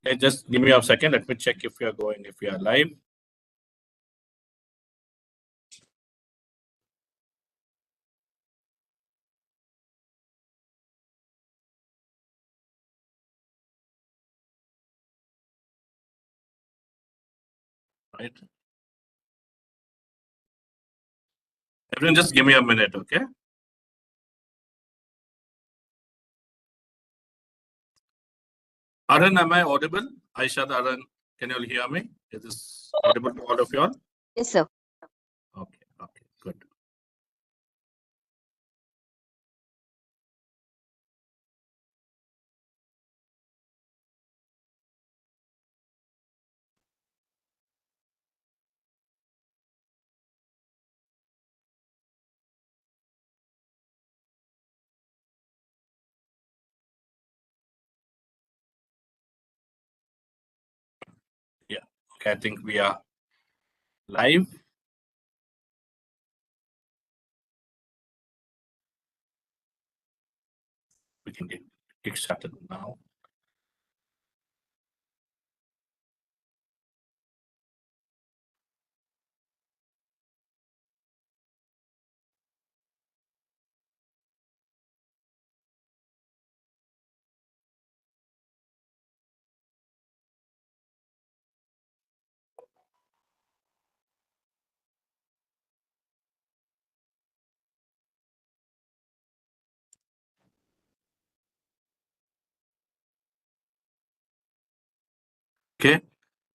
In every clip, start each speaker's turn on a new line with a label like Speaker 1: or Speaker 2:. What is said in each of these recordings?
Speaker 1: Okay, just give me a second. Let me check if we are live. Right. Everyone, just give me a minute, okay? Arun, am I audible? Aisha, Arun, can you all hear me? Is this audible to all of you all?
Speaker 2: Yes, sir.
Speaker 1: Okay, good. Yeah, okay, I think we are live. We can get kick started now. Okay,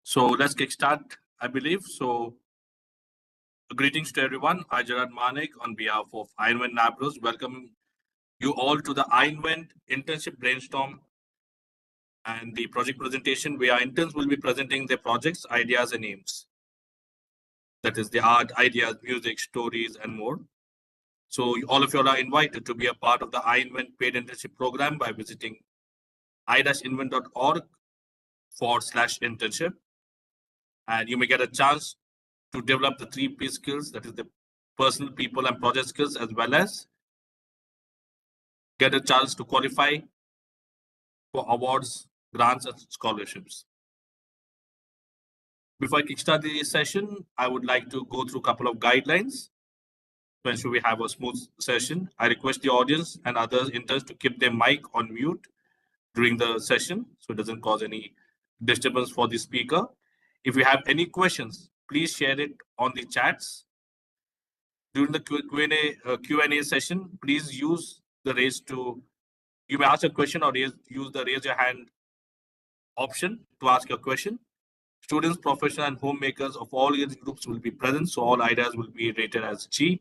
Speaker 1: so let's kick start, I believe. So greetings to everyone. I, Gerard Manik, on behalf of iINVENT Nabros, welcome you all to the iINVENT internship brainstorm and the project presentation, where our interns will be presenting their projects, ideas, and aims. That is the art, ideas, music, stories, and more. So all of you are invited to be a part of the iINVENT paid internship program by visiting i-invent.org/internship. And you may get a chance to develop the 3P skills, that is the personal, people, and project skills, as well as get a chance to qualify for awards, grants, and scholarships. Before I kickstart the session, I would like to go through a couple of guidelines to ensure we have a smooth session. I request the audience and other interns to keep their mic on mute during the session so it doesn't cause any disturbance for the speaker. If you have any questions, please share it on the chats. During the Q&A session, please use the you may ask a question or use the raise your hand option to ask your question. Students, professionals, and homemakers of all age groups will be present, so all ideas will be rated as G.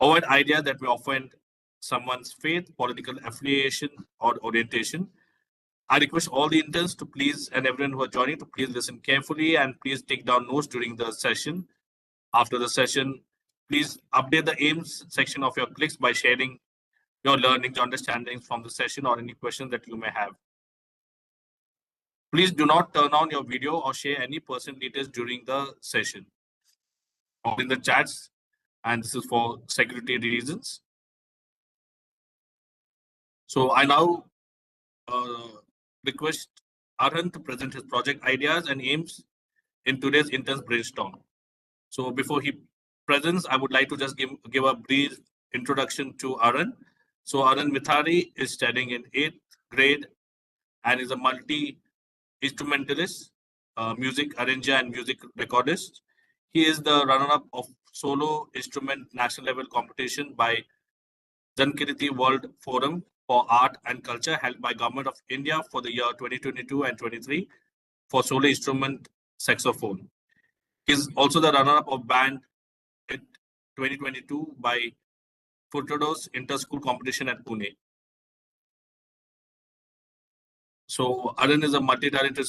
Speaker 1: Avoid ideas that may offend someone's faith, political affiliation, or orientation. I request all the interns to please, and everyone who are joining, to please listen carefully and please take down notes during the session. After the session, please update the aims section of your clicks by sharing your learnings, understandings from the session, or any questions that you may have. Please do not turn on your video or share any personal details during the session or in the chats, and this is for security reasons. So I now request Arhan to present his project ideas and aims in today's interns brainstorm. So before he presents, I would like to just give a brief introduction to Arhan. So Arhan Mithari is studying in 8th grade and is a multi-instrumentalist, music arranger, and music recordist. He is the runner-up of solo instrument national level competition by Jankirti World Forum for Art and Culture, held by Government of India for the year 2022 and 23 for solo instrument saxophone. He is also the runner-up of band in 2022 by Furtado's inter-school competition at Pune. So Arun is a multi-talented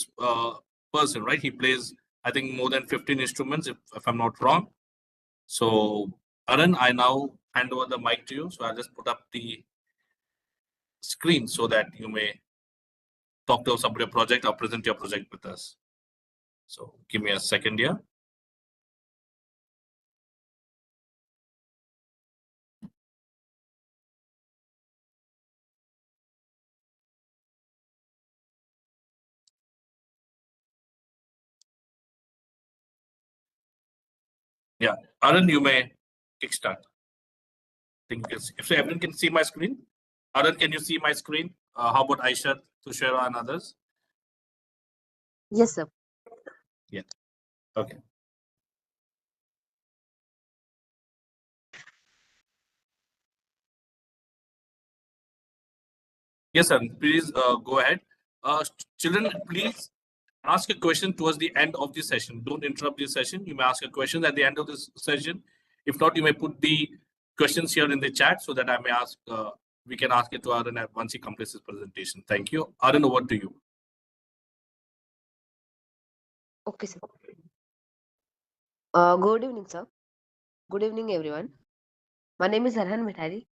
Speaker 1: person, right? He plays, I think, more than 15 instruments, if I'm not wrong. So Arun, I now hand over the mic to you. So I'll just put up the screen so that you may talk to us about your project or present your project with us. So give me a second here. Yeah, Arun, you may kickstart. Think if everyone can see my screen. Arun, can you see my screen? How about Aisha, Tushara, and others?
Speaker 2: Yes, sir.
Speaker 1: Yeah. Okay. Yes, sir. Please go ahead. Children, please ask a question towards the end of the session. Don't interrupt the session. You may ask a question at the end of this session. If not, you may put the questions here in the chat so that I may ask. We can ask it to Arun once he completes his presentation. Thank you. Arun, over to you.
Speaker 2: Okay, sir. Good evening, sir. Good evening, everyone. My name is Arhan Mithari.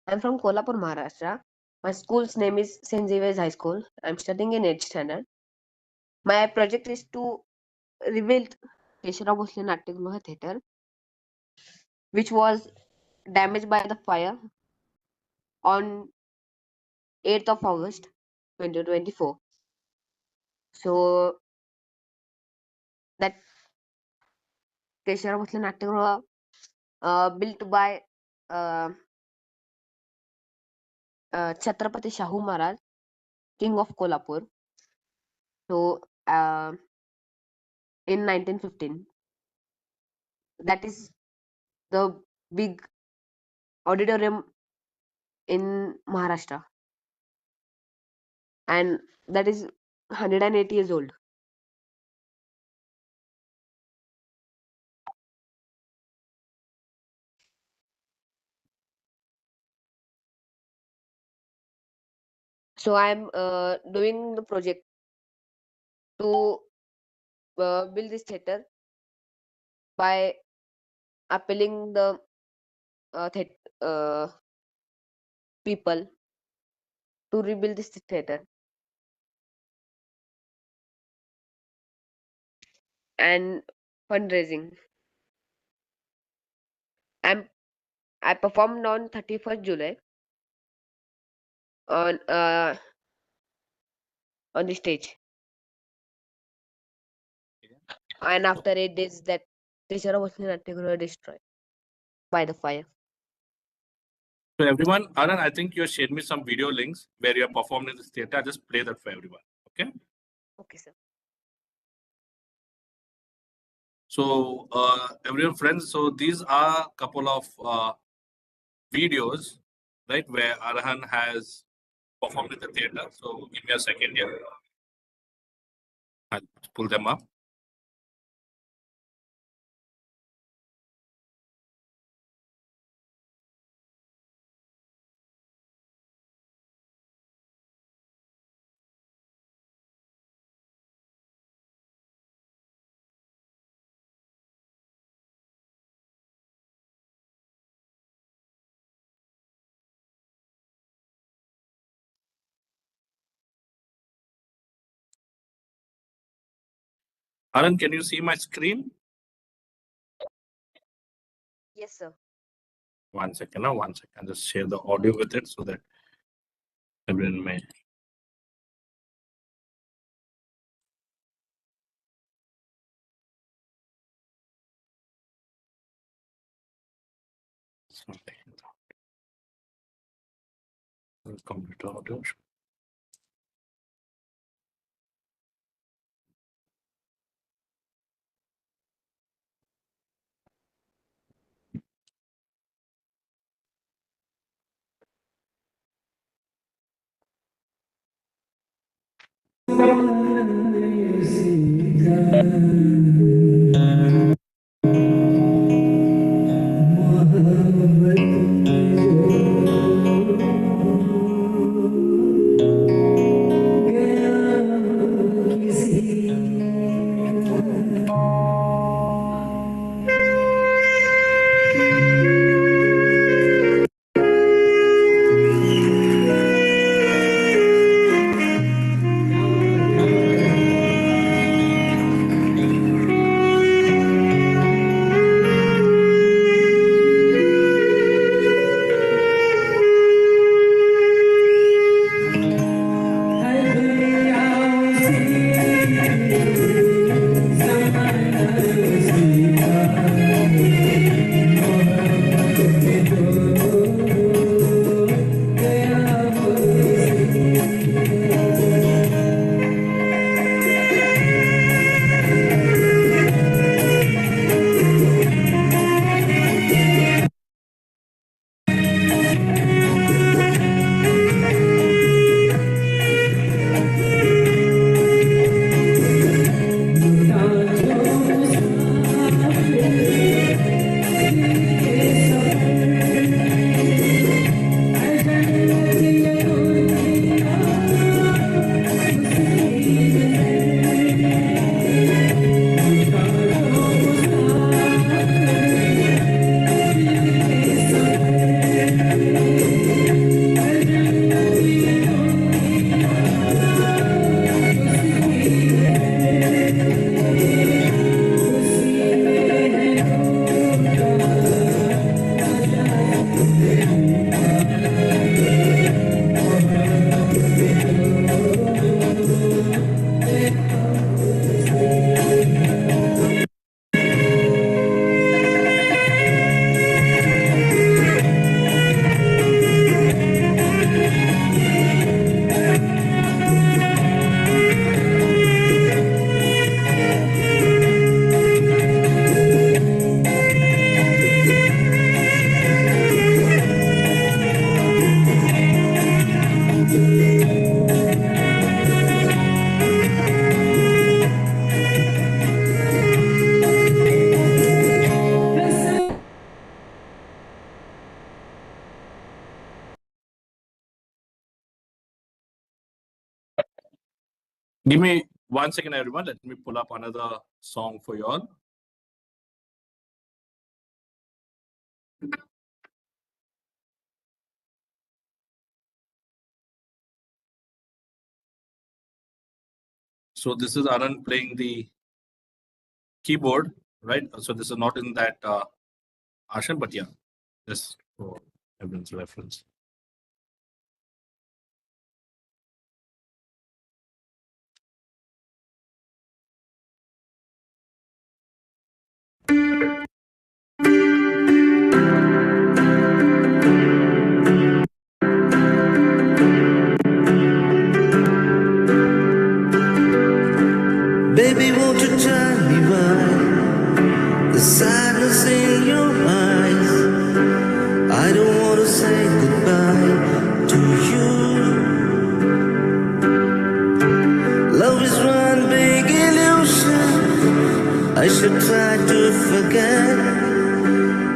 Speaker 2: I'm from Kolhapur, Maharashtra. My school's name is St. Xavier's High School. I'm studying in 8th standard. My project is to rebuild Keshara Bhosle Natyagruha Theatre, which was damaged by the fire on 8th of August 2024. So that Keshara Bhosle Natyagruha built by uh, Chhatrapati Shahu Maharaj, King of Kolhapur. So in 1915, that is the big auditorium in Maharashtra, and that is 180 years old. So I'm doing the project to build this theater by appealing the uh, people to rebuild this theater and fundraising. I'm I performed on 31st July on on the stage, and after 8 days, that Trishara was destroyed by the fire.
Speaker 1: So everyone, Arun, I think you shared me some video links where you have performed in this theater. I'll just play that for everyone. Okay.
Speaker 2: Okay, sir.
Speaker 1: So everyone, friends. So these are a couple of videos, right, where Arhan has performed in the theater. So give me a second here. I'll pull them up. Arhan, can you see my screen?
Speaker 2: Yes, sir.
Speaker 1: 1 second. Now, 1 second. I'll just share the audio with it so that everyone may. Computer audio. Give me 1 second, everyone. Let me pull up another song for you all. So this is Anand playing the keyboard, right? So this is not in that Ashan, but yeah, just for everyone's reference.
Speaker 3: Baby, won't you tell me why the sadness in your eyes? I don't want to say goodbye to you. Love is one big illusion. I should try to forget,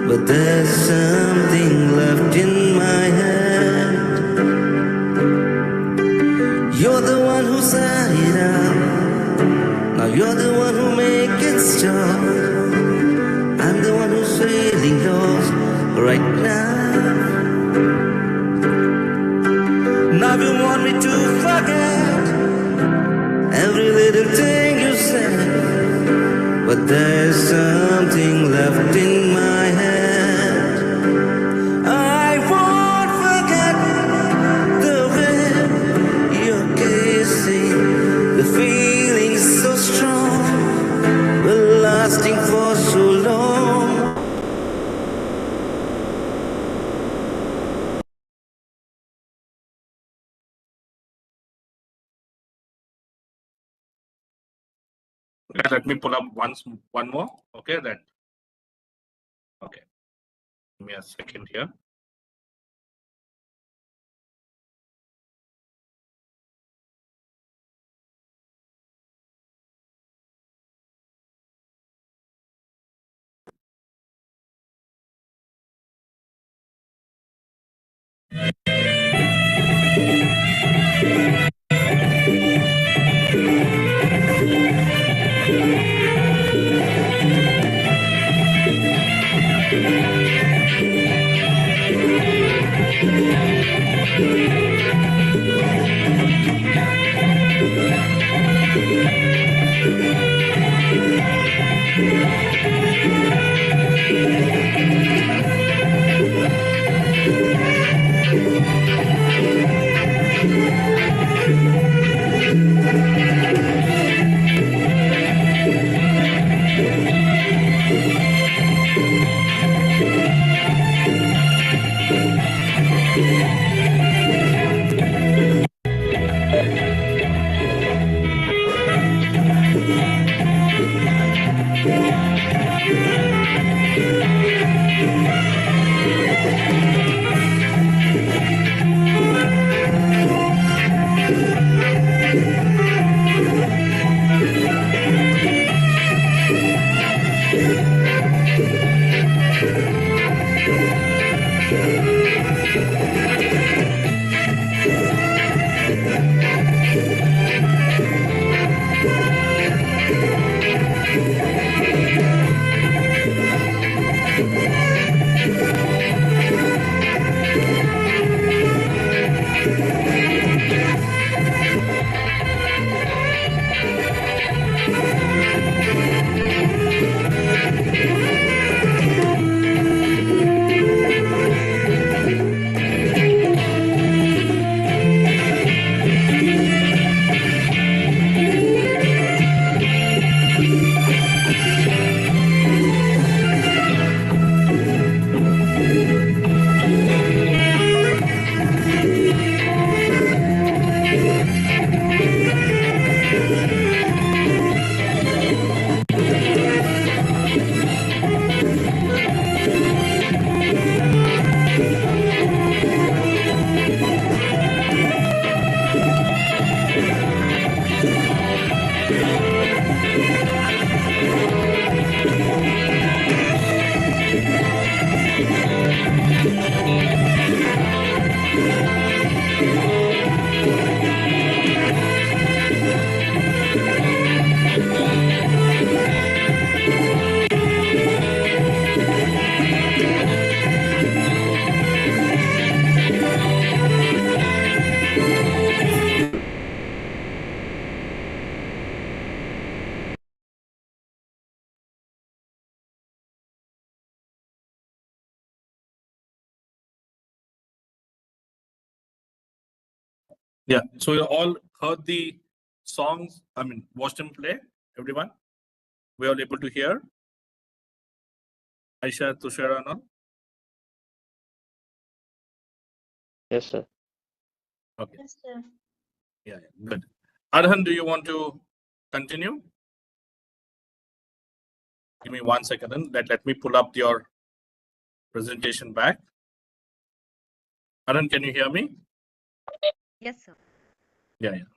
Speaker 3: but there's something left in my head. You're the one who set it up. Now you're the one who make it stop. I'm the one who's feeling lost right now. Now you want me to forget every little thing you said, but there's something left in my head. I won't forget the way you're kissing, the feeling so strong, but lasting for so long.
Speaker 1: Okay, let me pull up one more. Okay, okay. Give me a second here. Yeah. So you all heard the songs. I mean, watched them play. Everyone, we all able to hear. Aisha, Tushara, and all.
Speaker 4: Yes, sir.
Speaker 1: Okay.
Speaker 2: Yes, sir.
Speaker 1: Yeah, yeah. Good. Arhan, do you want to continue? Give me 1 second. And let me pull up your presentation back. Arhan, can you hear me?
Speaker 2: Yes, sir.
Speaker 1: Yeah, yeah.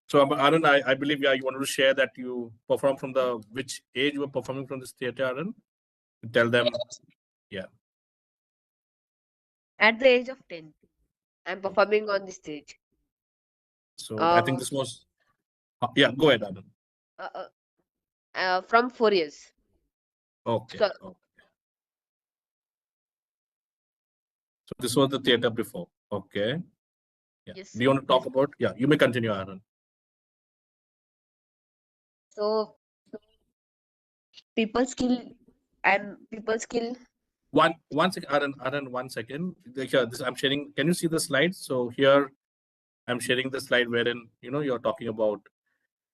Speaker 1: So, Arun, I believe you wanted to share that you perform from the which age you were performing from this theater, Arun? Tell them. Yeah.
Speaker 2: At the age of 10, I'm performing on the stage.
Speaker 1: So I think
Speaker 2: Uh,
Speaker 1: this was. Yeah, go ahead, Arun.
Speaker 2: uh, from 4 years.
Speaker 1: Okay.
Speaker 2: So,
Speaker 1: Okay. So this was the theater before. Okay. Yeah.
Speaker 2: yes,
Speaker 1: Do you
Speaker 2: sir.
Speaker 1: want to talk about? Yeah, you may continue, Arun.
Speaker 2: So, people skill people skill.
Speaker 1: One second, Arun, 1 second. Here, this I'm sharing. Can you see the slides? So here I'm sharing the slide wherein you're talking about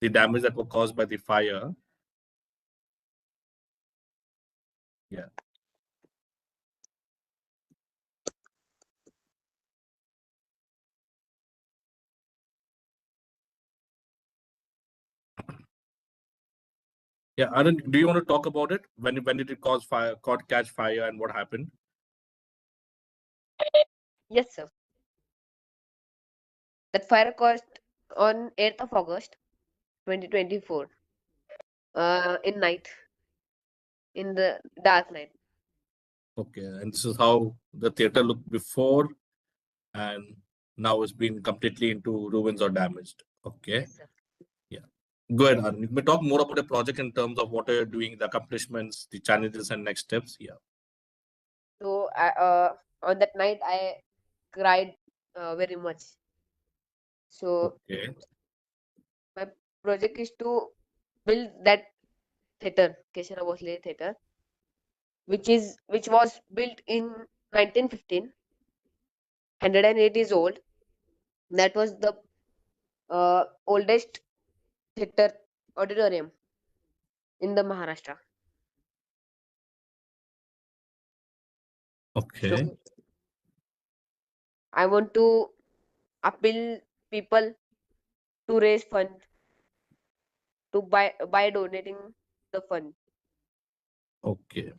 Speaker 1: the damage that were caused by the fire. Yeah. Yeah, Arun, do you want to talk about it? When did it cause fire, catch fire, and what happened?
Speaker 2: Yes, sir. That fire caused on 8th of August 2024, in night, in the dark night.
Speaker 1: Okay, and this is how the theater looked before, and now it's been completely into ruins or damaged. Okay,
Speaker 2: Yes, sir.
Speaker 1: yeah. Go ahead, Arun. You may talk more about the project in terms of what are you doing, the accomplishments, the challenges, and next steps. Yeah.
Speaker 2: So, on that night, I cried very much. So,
Speaker 1: Okay.
Speaker 2: my project is to build that theater, Keshara Bhosle Theater, which was built in 1915, 108 years old. That was the oldest theater auditorium in the Maharashtra.
Speaker 1: Okay.
Speaker 2: So I want to appeal people to raise fund to by donating the fund.
Speaker 1: Okay.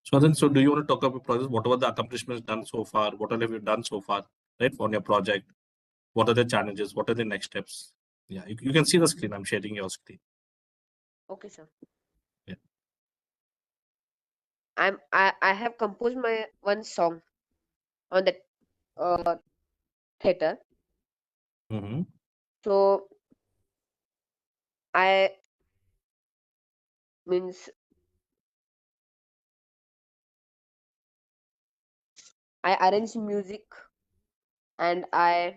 Speaker 1: So do you want to talk about projects? What are the accomplishments done so far? What all have you done so far, right, on your project? What are the challenges? What are the next steps? Yeah, you can see the screen. I'm sharing your screen.
Speaker 2: Okay, sir.
Speaker 1: Yeah.
Speaker 2: I have composed my one song on that uh, theater.
Speaker 1: Mm-hmm.
Speaker 2: So I means I arrange music, and I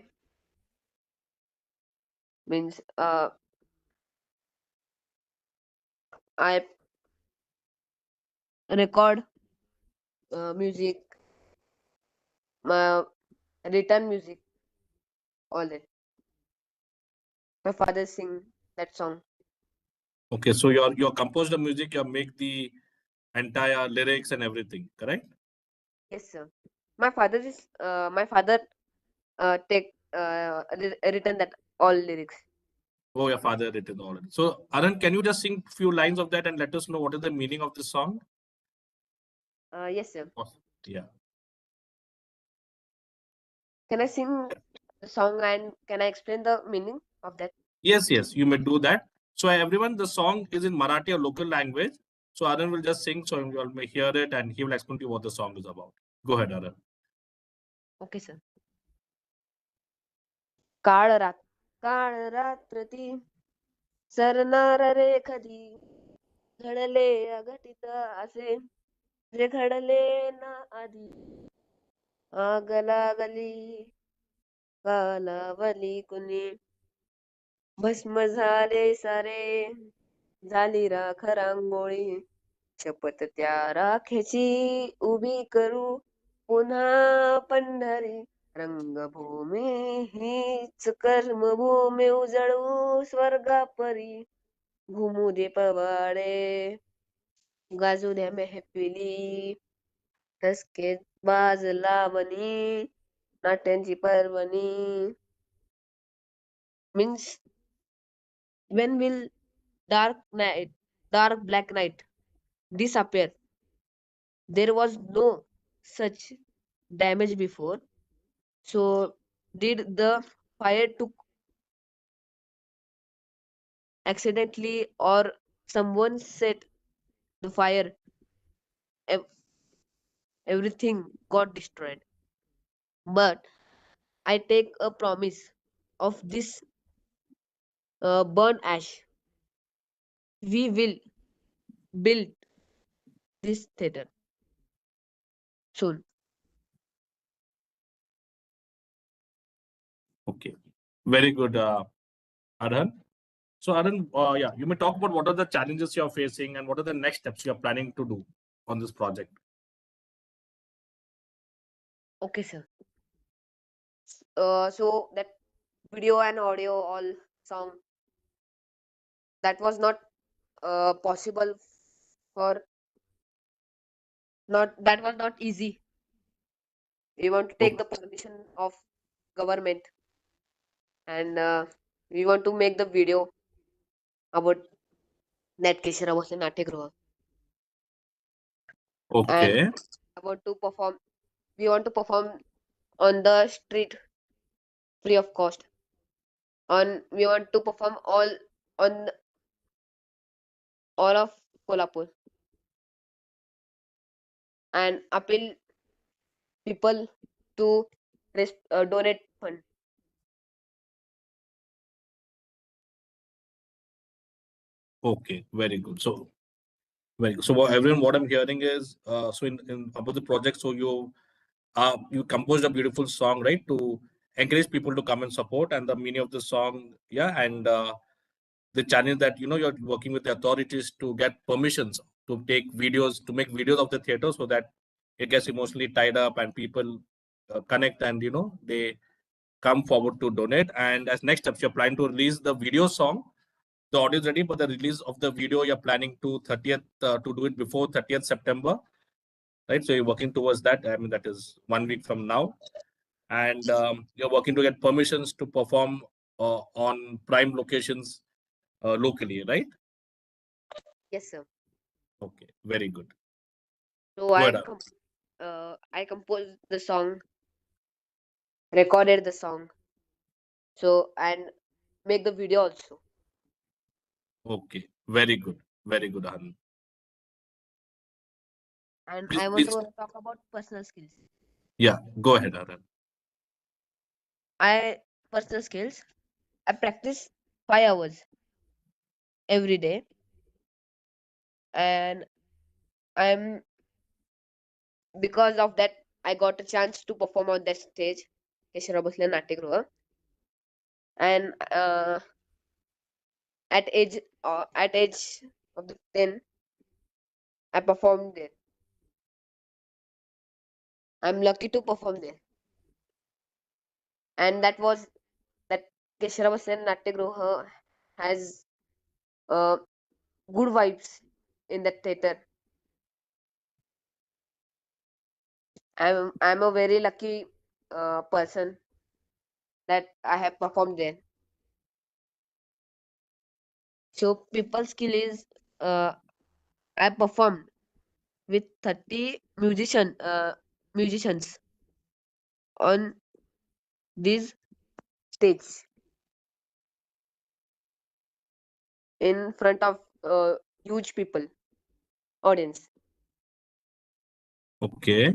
Speaker 2: means I record music, my written music, all that. My father sing that song.
Speaker 1: Okay, so you're composed the music, you make the entire lyrics and everything, correct?
Speaker 2: Yes, sir. My father take written that all lyrics.
Speaker 1: Oh, your father written already. So, Arun, can you just sing few lines of that and let us know what is the meaning of the song?
Speaker 2: Yes, sir.
Speaker 1: Yeah.
Speaker 2: Can I sing the song and can I explain the meaning of that?
Speaker 1: Yes, yes, you may do that. So, everyone, the song is in Marathi or local language. So, Arun will just sing, so you all may hear it, and he will explain to you what the song is about. Go ahead, Arun.
Speaker 2: Okay, sir. काळ रात काळ रात्र ती सरणार रे कधी घडले अघटित असे जे घडले ना आधी आग लागली कालावली कुणी भस्म झाले सारे झाली राख रांगोळी शपथ त्या राखेची उभी करू पुन्हा पंढरी रंगभूमी हीच कर्मभूमी उजळू स्वर्गापरी घुमू दे पवाडे गाजू द्या मेहफिली ठसके बाज लावणी नाट्यांची पर्वणी means when will dark black night disappear? There was no such damage before. So did the fire took accidentally or someone set the fire? Ev- Everything got destroyed. But I take a promise of this burn ash. We will build this theater soon.
Speaker 1: Okay. Very good, Arhan. So, Arhan, yeah, you may talk about what are the challenges you're facing and what are the next steps you're planning to do on this project.
Speaker 2: Okay, sir. So that video and audio all song that was not possible for not that was not easy. We want to take
Speaker 1: Okay.
Speaker 2: the permission of government and we want to make the video about Netkeshara was natyagruha and
Speaker 1: Okay.
Speaker 2: about to perform. We want to perform on the street free of cost. On we want to perform on all of Kolhapur and appeal people to donate fund.
Speaker 1: Okay. Very good. So, very good. So, everyone, what I'm hearing is, so in about the project, so you composed a beautiful song, right, to encourage people to come and support, and the meaning of the song, yeah, and the challenge that you're working with the authorities to get permissions to take videos, to make videos of the theater, so that it gets emotionally tied up and people connect, and they come forward to donate. And as next steps, you're planning to release the video song. The audio is ready, but the release of the video you're planning to 30th to do it before 30th September, right? So you're working towards that. I mean, that is 1 week from now, and you're working to get permissions to perform on prime locations locally, right?
Speaker 2: Yes, sir.
Speaker 1: Okay, very good.
Speaker 2: So
Speaker 1: Go ahead.
Speaker 2: I composed the song, recorded the song, so and make the video also.
Speaker 1: Okay, very good, very good, Anand.
Speaker 2: And
Speaker 1: Please,
Speaker 2: I want
Speaker 1: please,
Speaker 2: to talk about personal skills.
Speaker 1: yeah, go ahead, Anand.
Speaker 2: I personal skills. I practice 5 hours every day, and I'm because of that I got a chance to perform on that stage, Keshara Bhosle Natyagruha, and at age of the 10, I performed there. I'm lucky to perform there, and that Keshara Bhosle Natyagruha has uh, good vibes in that theater. I'm a very lucky person that I have performed there. So people skill is I performed with 30 musicians on this stage in front of huge people audience
Speaker 1: Okay,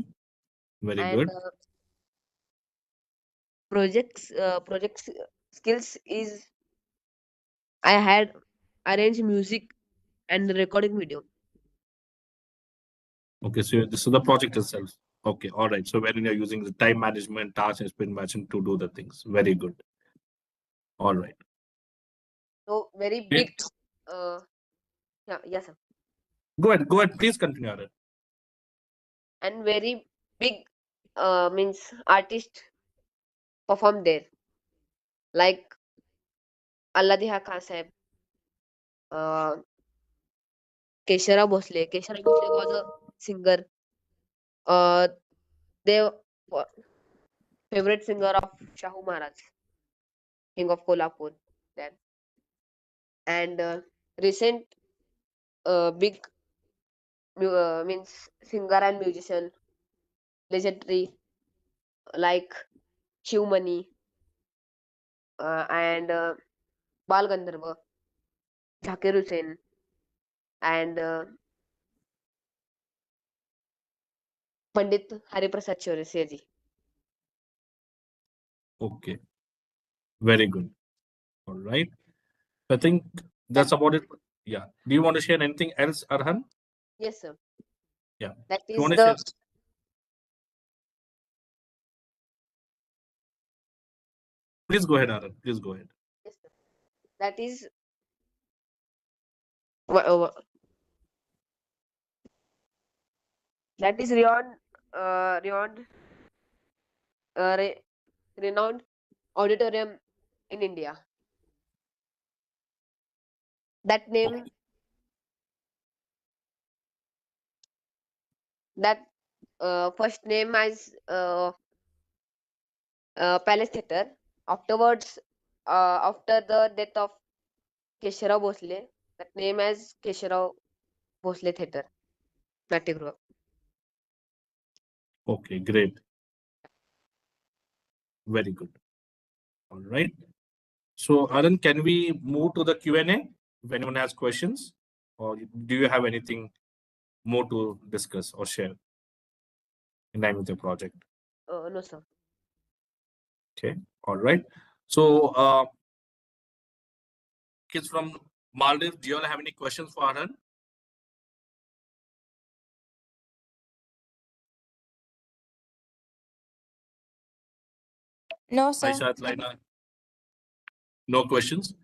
Speaker 1: very
Speaker 2: and
Speaker 1: good.
Speaker 2: projects skills is I had arranged music and recording video.
Speaker 1: Okay, so this is the project itself. Okay, all right. So when you're using the time management, task and sprint management to do the things, very good. All right.
Speaker 2: So very big
Speaker 1: Great.
Speaker 2: uh, yeah, yes sir.
Speaker 1: Go ahead. Go ahead. Please continue, Anand.
Speaker 2: And very big means artist performed there, like Alladiha Khan Sahib, Keshara Bhosle. Keshara Bhosle was a singer. They were favorite singer of Shahu Maharaj, King of Kolhapur. Then and recent big means singer and musician legendary like Shivmani and Bal Gandharva, Zakir Hussain, and Pandit Hariprasad Chaurasia ji.
Speaker 1: Okay, very good. All right. I think that's about it. Yeah. Do you want to share anything else, Arhan?
Speaker 2: Yes, sir.
Speaker 1: Yeah.
Speaker 2: That
Speaker 1: You
Speaker 2: is
Speaker 1: want to share? Please go ahead, Arhan. Please go ahead.
Speaker 2: yes, sir. That is that is renowned uh, re- renowned auditorium in India. That name that first name as Palace Theatre. Afterwards, after the death of Kesharao Bhosle, that name as Kesharao Bhosle Theatre, Natyagruha.
Speaker 1: Okay, great. Very good. All right. So, Arhan, can we move to the Q&A if anyone has questions? Or do you have anything more to discuss or share in line with your project?
Speaker 2: No, sir.
Speaker 1: Okay. All right. So, kids from Maldives, do you all have any questions for Arhan?
Speaker 5: No, sir.
Speaker 1: Aisha, Laina? No questions?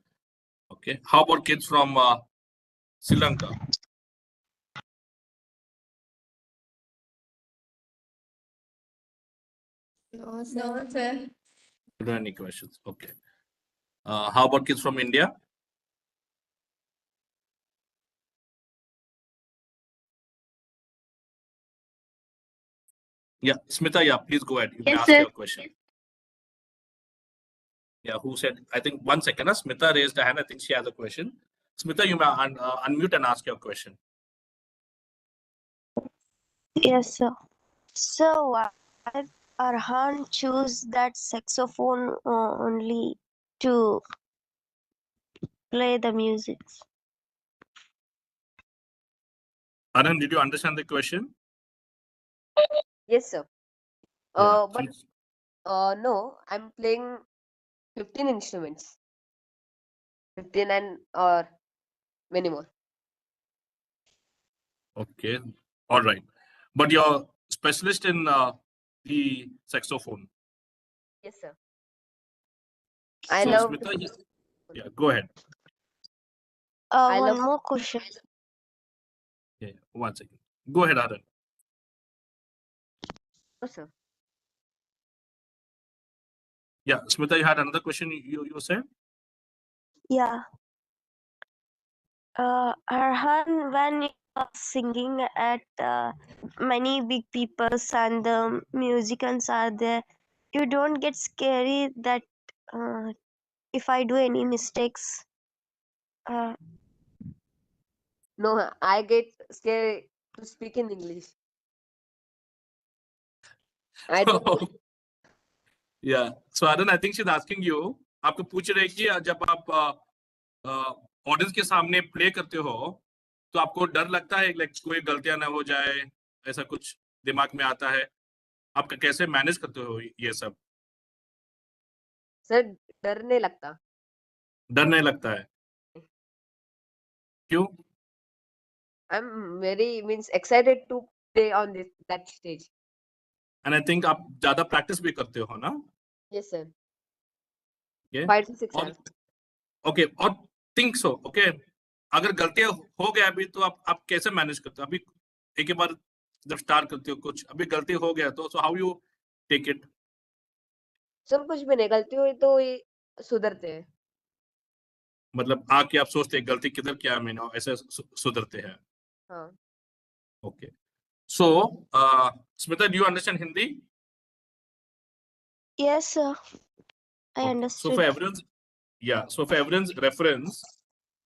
Speaker 1: Okay. How about kids from Sri Lanka?
Speaker 5: No, sir.
Speaker 1: Do you have any questions? Okay. How about kids from India? Yeah, Smita, yeah, please go ahead. You may
Speaker 5: Yes,
Speaker 1: ask
Speaker 5: sir.
Speaker 1: your question. Yeah, who said? I think 1 second. Smita raised a hand. I think she has a question. Smita, you may unmute and ask your question.
Speaker 6: Yes, sir. So why Arhan choose that saxophone only to play the music?
Speaker 1: Anand, did you understand the question?
Speaker 2: Yes, sir.
Speaker 1: Yeah.
Speaker 2: But no, I'm playing 15 instruments, 15 and or many more.
Speaker 1: Okay. All right. But you're specialist in the saxophone.
Speaker 2: Yes, sir. I
Speaker 1: So,
Speaker 2: love.
Speaker 1: Smita, yeah, go ahead.
Speaker 2: I
Speaker 6: One
Speaker 2: love.
Speaker 6: more question.
Speaker 1: Yeah, 1 second. Go ahead, Anand.
Speaker 2: No, sir.
Speaker 1: Yeah, Smita, you had another question you said?
Speaker 6: Yeah. Arhan, when you are singing at many big peoples and the musicians are there, you don't get scary that if I do any mistakes.
Speaker 2: No, I get scared to speak in English. I don't know.
Speaker 1: Yeah. So, Anand, I think she's asking you, आपको पूछ रहे कि जब आप audience के सामने play करते हो तो आपको डर लगता है लाइक कोई गलतियां ना हो जाए, ऐसा कुछ दिमाग में आता है? आप कैसे मैनेज करते हो ये सब?
Speaker 2: सर डर नहीं लगता.
Speaker 1: डर नहीं लगता है? क्यों?
Speaker 2: I'm very means excited to play on that stage.
Speaker 1: And I think आप ज्यादा प्रैक्टिस भी करते हो ना?
Speaker 2: Yes, sir.
Speaker 1: Okay.
Speaker 2: 5 to 6
Speaker 1: और
Speaker 2: hours.
Speaker 1: ओके, और थिंक सो ओके, अगर गलतियां हो गया अभी तो आप कैसे मैनेज करते हो? अभी एक ही बार जब स्टार्ट करते हो कुछ, अभी गलती हो गया तो so how you take it?
Speaker 2: सब कुछ भी नहीं, गलती हुई तो ये सुधरते हैं.
Speaker 1: मतलब आके आप सोचते हैं गलती किधर क्या मैंने, ऐसे सुधरते हैं.
Speaker 2: हाँ.
Speaker 1: Okay. So, Smita, do you understand Hindi?
Speaker 6: Yes, sir. I
Speaker 1: Okay. So
Speaker 6: understood.
Speaker 1: for everyone's reference,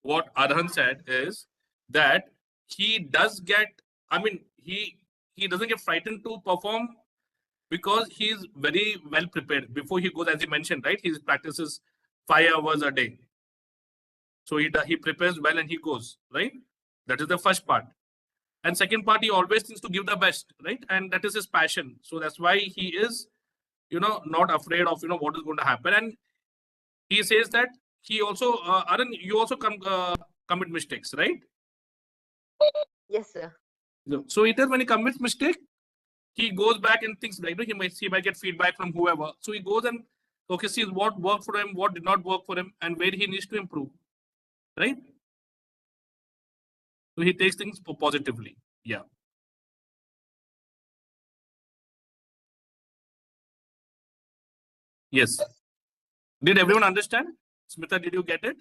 Speaker 1: what Arhan said is that he does get, I mean, he doesn't get frightened to perform because he's very well prepared. Before he goes, as you mentioned, right? He practices 5 hours a day. So he prepares well and he goes, right? That is the first part. And second part, he always thinks to give the best, right? And that is his passion. So that's why he is, not afraid of, what is going to happen. And he says that he also, Arun, you also commit mistakes, right?
Speaker 2: Yes, sir.
Speaker 1: So it is when he commits mistake, he goes back and thinks like, he might get feedback from whoever. So he goes and okay, sees what worked for him, what did not work for him, and where he needs to improve, right? So he takes things positively. Yeah. Yes. Did everyone understand? Smita, did you get it?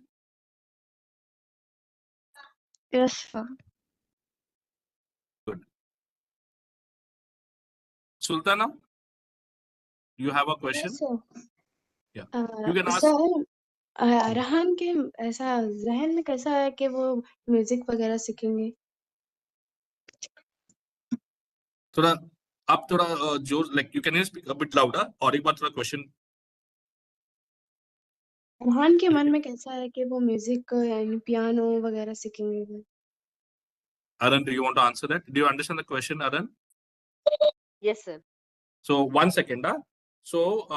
Speaker 6: Yes, sir.
Speaker 1: Good. Sultana, you have a question?
Speaker 5: Yes, sir.
Speaker 1: Yeah. You can ask.
Speaker 5: Sir, Arhan के ऐसा जहन में कैसा है कि वो music वगैरह सीखेंगे?
Speaker 1: थोड़ा आप थोड़ा जोर, like you can speak a bit louder, और एक बार थोड़ा question.
Speaker 5: अरहान के मन में कैसा है कि वो म्यूजिक यानी पियानो वगैरह सीखेंगे?
Speaker 1: Arun, do you want to answer that? Do you understand the question, Arun?
Speaker 2: Yes, sir.
Speaker 1: So 1 second. So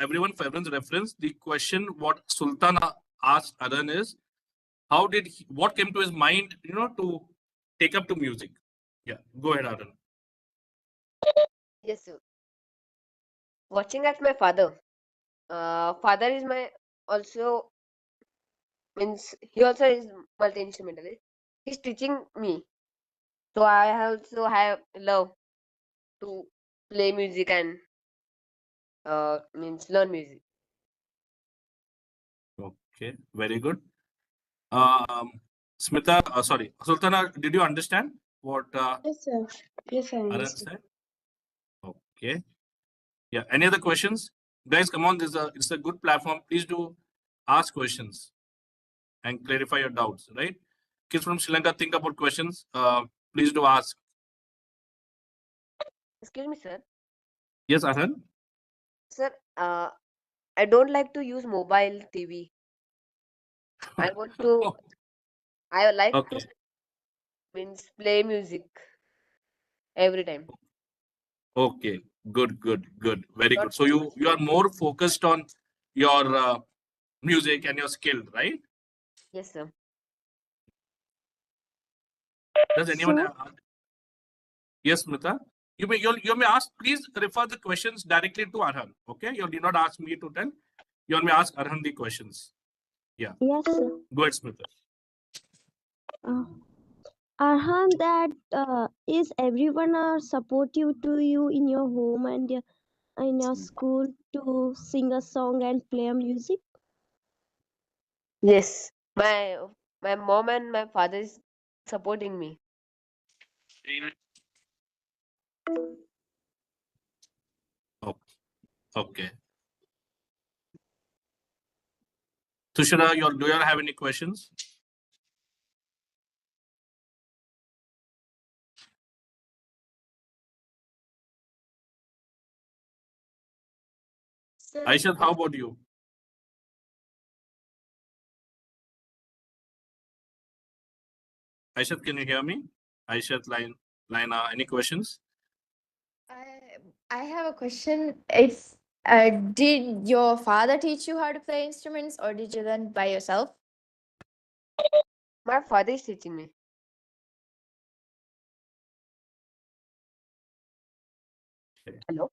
Speaker 1: everyone for everyone's reference, the question what Sultana asked Arun is, what came to his mind, to take up to music? Yeah, go ahead, Arun.
Speaker 2: Yes, sir. Watching at my father. Father is my also means he also is multi-instrumentalist. He's teaching me, so I also have love to play music and means learn music.
Speaker 1: Okay, very good. Smita, sorry, Sultana, did you understand what
Speaker 5: Yes, sir. Yes, I
Speaker 1: Arun
Speaker 5: understand.
Speaker 1: said? Okay. Yeah. Any other questions? Guys, come on. It's a good platform. Please do ask questions and clarify your doubts, right? Kids from Sri Lanka, think about questions. Please do ask.
Speaker 2: Excuse me, sir.
Speaker 1: Yes, Arhan?
Speaker 2: Sir, I don't like to use mobile TV. I want to. I like
Speaker 1: Okay.
Speaker 2: to means play music every time.
Speaker 1: Okay. Good, good, good. Very
Speaker 2: Not
Speaker 1: good. So you are more focused on your music and your skill, right?
Speaker 2: yes, sir.
Speaker 1: Does anyone
Speaker 6: So,
Speaker 1: have? Yes, Smita? You may ask, please refer the questions directly to Arhan. Okay. You did not ask me to tell. You may ask Arhan the questions. Yeah.
Speaker 6: yes, sir.
Speaker 1: Go ahead, Smita.
Speaker 6: Uh, Arhan, that is everyone are supportive to you in your home and in your school to sing a song and play a music?
Speaker 2: Yes, my mom and my father is supporting me.
Speaker 1: Okay. Tushara, do you have any questions?
Speaker 5: Sir,
Speaker 1: Aishat, how about you? Aishat, can you hear me? Aishat, Lina, any questions?
Speaker 7: I have a question. It's did your father teach you how to play instruments, or did you learn by yourself?
Speaker 2: My father is teaching me.
Speaker 1: Okay.
Speaker 2: Hello?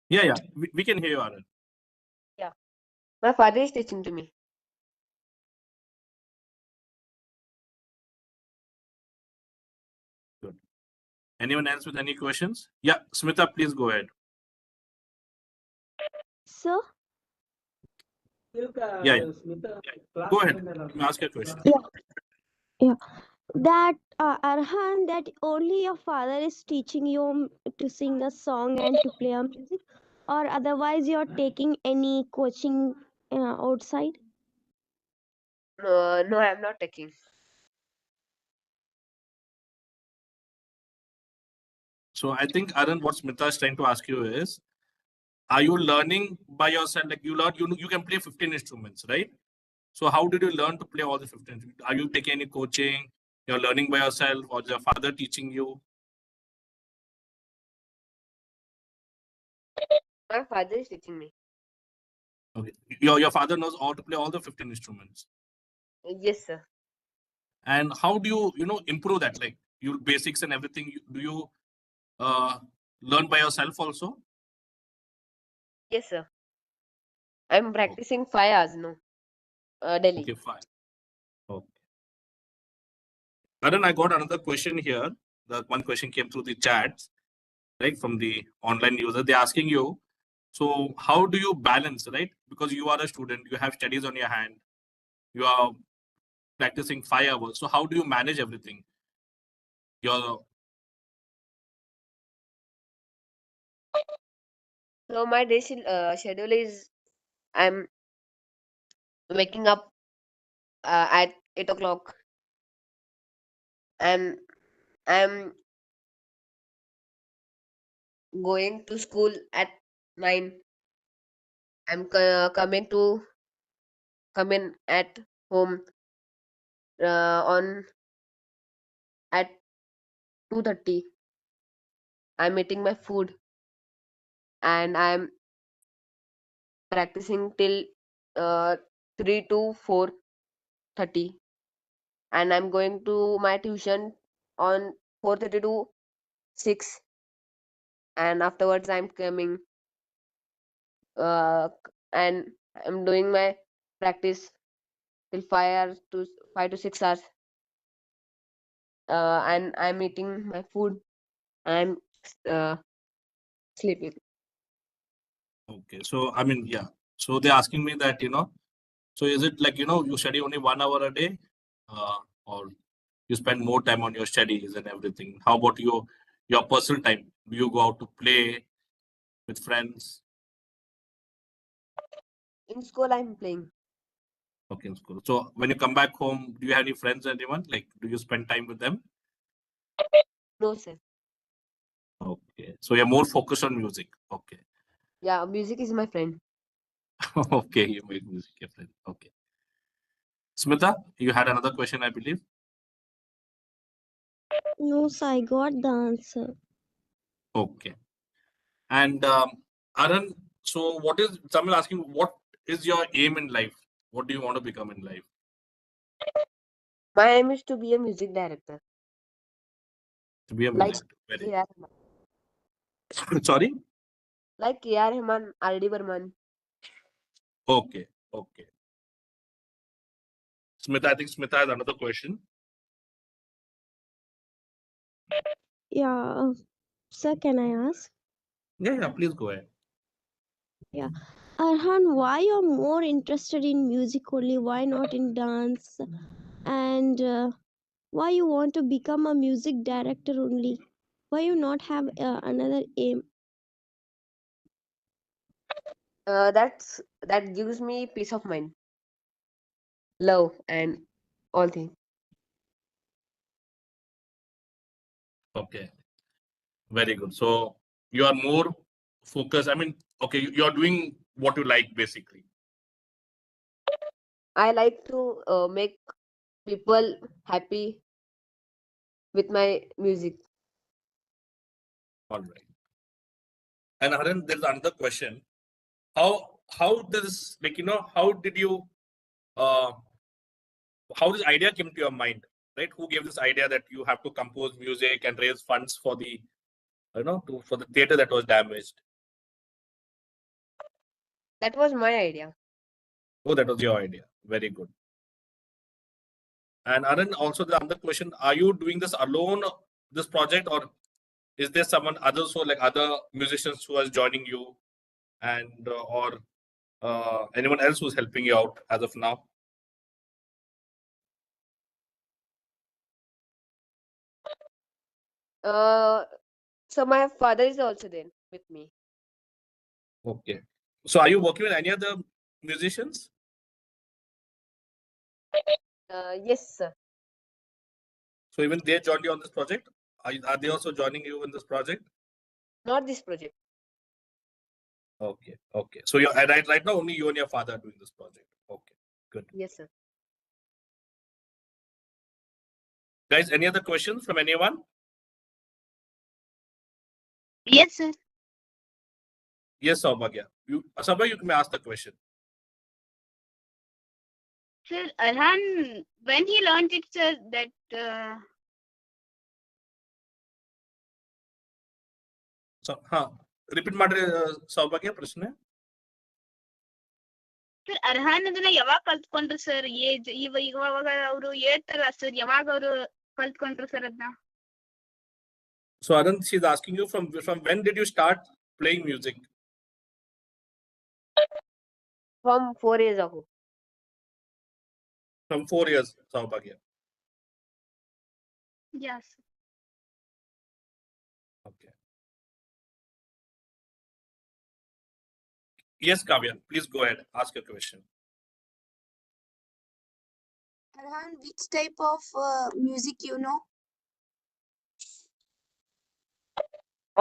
Speaker 1: Yeah. We can hear you, Anand.
Speaker 2: Yeah. My father is teaching to me.
Speaker 1: Good. Anyone else with any questions? Yeah, Smita, please go ahead.
Speaker 6: sir?
Speaker 1: Yeah. Go ahead. You may ask your question.
Speaker 6: Yeah. That Arhan, that only your father is teaching you to sing a song and to play a music, or otherwise you're taking any coaching outside?
Speaker 2: No, I'm not taking.
Speaker 1: So I think, Arun, what Smita is trying to ask you is, are you learning by yourself? Like you can play 15 instruments, right? So how did you learn to play all the 15 instruments? Are you taking any coaching? You're learning by yourself, or is your father teaching you?
Speaker 2: My father is teaching me.
Speaker 1: Okay. Your father knows how to play all the 15 instruments.
Speaker 2: Yes, sir.
Speaker 1: And how do you improve that? Like your basics and everything. Do you uh, learn by yourself also?
Speaker 2: Yes, sir. I'm
Speaker 1: Oh,
Speaker 2: practicing 5 hours now, daily.
Speaker 1: okay, fine. Okay. Arun, I got another question here. The one question came through the chat, right, from the online user. They're asking you, so how do you balance, right? Because you are a student, you have studies on your hand, you are practicing 5 hours. So how do you manage everything? Your
Speaker 2: So my day schedule is I'm waking up at 8 o'clock, and I'm going to school at 9. I'm coming at home on at 2:30. I'm eating my food, and I'm practicing till 3 to 4:30, and I'm going to my tuition on 4:30 to 6, and afterwards I'm coming and I'm doing my practice till 5 to 6 hours, and I'm eating my food. I'm uh, sleeping.
Speaker 1: okay. So I mean, yeah. So they're asking me that, so is it like, you study only 1 hour a day, or you spend more time on your studies and everything? How about your personal time? Do you go out to play with friends?
Speaker 2: In school, I'm playing.
Speaker 1: Okay, in school. So when you come back home, do you have any friends, anyone? Like, do you spend time with them?
Speaker 2: No, sir.
Speaker 1: Okay. So you're more focused on music. Okay.
Speaker 2: Yeah, music is my friend.
Speaker 1: Okay, you make music your friend. Okay. Smita, you had another question, I believe.
Speaker 6: No, sir, I got the answer.
Speaker 1: Okay. And Arun, so someone asking, what is your aim in life? What do you want to become in life?
Speaker 2: My aim is to be a music director,
Speaker 1: To be a
Speaker 2: like
Speaker 1: music. Very.
Speaker 2: A.R. Rahman,
Speaker 1: Sorry.
Speaker 2: like A.R. Rahman, R.D. Burman.
Speaker 1: Okay. Okay. Smita, I think Smita has another question.
Speaker 6: Yeah, sir, can I ask?
Speaker 1: Yeah, please go ahead.
Speaker 6: Yeah. Arhan, why you're more interested in music only? Why not in dance? And why you want to become a music director only? Why you not have another aim?
Speaker 2: That gives me peace of mind, love, and all things.
Speaker 1: Okay. Very good. So you are more focused. I mean, okay, you're doing what you like basically.
Speaker 2: I like to make people happy with my music.
Speaker 1: All right. And Haran, there's another question. How does, like, how did you uh how this idea came to your mind, right? Who gave this idea that you have to compose music and raise funds for the for the theater that was damaged?
Speaker 2: That was my idea.
Speaker 1: Oh, that was your idea. Very good. And Arun, also the other question, are you doing this alone, this project, or is there someone others, so like other musicians who are joining you, and or Anyone else who's helping you out as of now?
Speaker 2: So my father is also there with me.
Speaker 1: Okay. So are you working with any other musicians?
Speaker 2: Yes, sir.
Speaker 1: So even they joined you on this project? Are they also joining you in this project?
Speaker 2: Not this project.
Speaker 1: Okay. Okay. So you're right now only you and your father are doing this project. Okay. Good.
Speaker 2: Yes, sir.
Speaker 1: Guys, any other questions from anyone?
Speaker 5: Yes, sir.
Speaker 1: Yes, Saubhagya. Saubhagya, you may ask the question.
Speaker 5: Sir, Arhan, when he learned it, sir, that
Speaker 1: So, repeat ಮಾಡ್ರಿ ಸೌಭಾಗ್ಯ ಪ್ರಶ್ನೆ.
Speaker 5: Sir Arhan ಅದನ್ನ ಯಾವಾಗ ಕಲ್ತ್ಕೊಂಡ್ರು sir? ಇವಾಗ ಅವರು ಹೇಳ್ತಾರ sir, ಯಾವಾಗ ಅವರು ಕಲ್ತ್ಕೊಂಡ್ರು ಸರ್ ಅದನ್ನ?
Speaker 1: So Arun, she's asking you from when did you start playing music?
Speaker 2: From 4 years ago.
Speaker 1: From 4 years, Saubhagya.
Speaker 5: Yes.
Speaker 1: Okay. Yes, Kavya, please go ahead. Ask your question.
Speaker 8: Arhan, which type of music you know?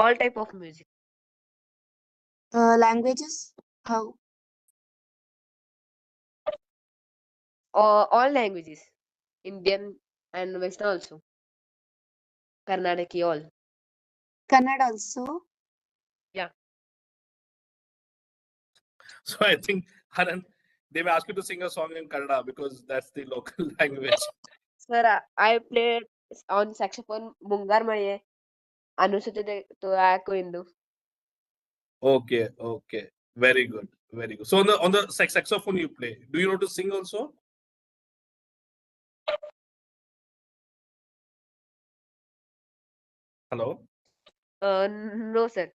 Speaker 2: All type of music.
Speaker 8: Languages? How?
Speaker 2: All languages. Indian and Western also. Karnataki all.
Speaker 8: Kannada also?
Speaker 1: So I think, Arun, they may ask you to sing a song in Kannada because that's the local language.
Speaker 2: Sir, I played on saxophone Mungar Maye. Anusute to Indu.
Speaker 1: Okay, okay. Very good. Very good. So on the saxophone you play. Do you know to sing also? Hello?
Speaker 2: No, sir.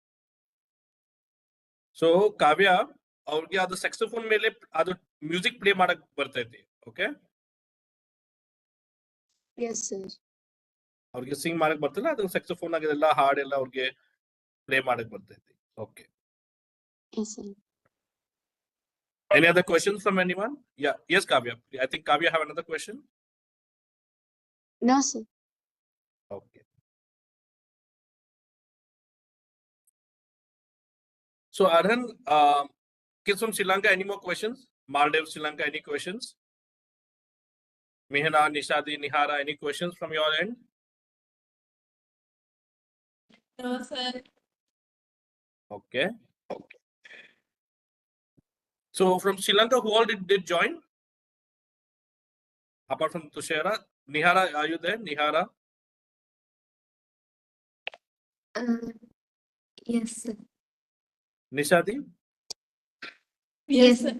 Speaker 1: So Kavya, ಅವ್ರಿಗೆ ಅದು saxophone ಮೇಲೆ ಅದು music play ಮಾಡಕ್ ಬರ್ತೈತಿ. Okay?
Speaker 8: Yes, sir.
Speaker 1: ಅವ್ರಿಗೆ ಸಿಂಗ್ ಮಾಡಕ್ ಬರ್ತಿಲ್ಲ, ಅದು saxophone ಆಗಿದೆಲ್ಲ ಹಾಡೆಲ್ಲ ಅವ್ರಿಗೆ ಪ್ಲೇ ಮಾಡಕ್ ಬರ್ತೈತಿ. Okay.
Speaker 8: Yes, sir.
Speaker 1: Any other questions from anyone? Yeah. Yes, Kavya. I think Kavya have another question.
Speaker 8: No, sir.
Speaker 1: Okay. So Arhan, kids from Sri Lanka, any more questions? Maldives, Sri Lanka, any questions? Mihna, Nishadi, Nihara, any questions from your end?
Speaker 5: No, sir.
Speaker 1: Okay. So from Sri Lanka, who all did join? Apart from Tushara, Nihara, are you there? Nihara?
Speaker 8: Yes, sir.
Speaker 1: Nishadi?
Speaker 5: Yes, sir.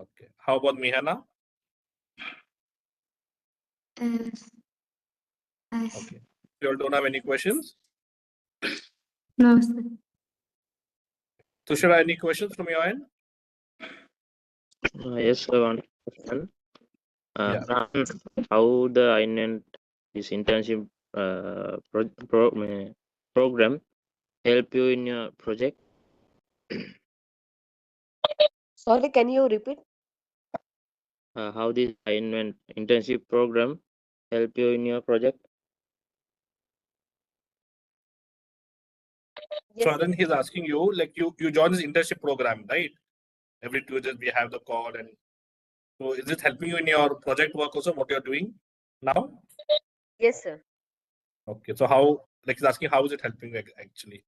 Speaker 1: Okay. How about Mihana? Okay. You all don't have any questions?
Speaker 8: No, sir.
Speaker 1: Tushara, any questions from your end?
Speaker 4: Yes, sir, one question.
Speaker 1: Yeah.
Speaker 4: How the iINVENT this internship program help you in your project?
Speaker 2: Sorry, can you repeat?
Speaker 4: How this iINVENT internship program help you in your project?
Speaker 2: Yes,
Speaker 1: So
Speaker 2: sir.
Speaker 1: Arun, he's asking you, like you join this internship program, right? Every Tuesday we have the call, and so is it helping you in your project work also, what you're doing now?
Speaker 2: Yes, sir.
Speaker 1: Okay. So how, like he's asking, how is it helping actually?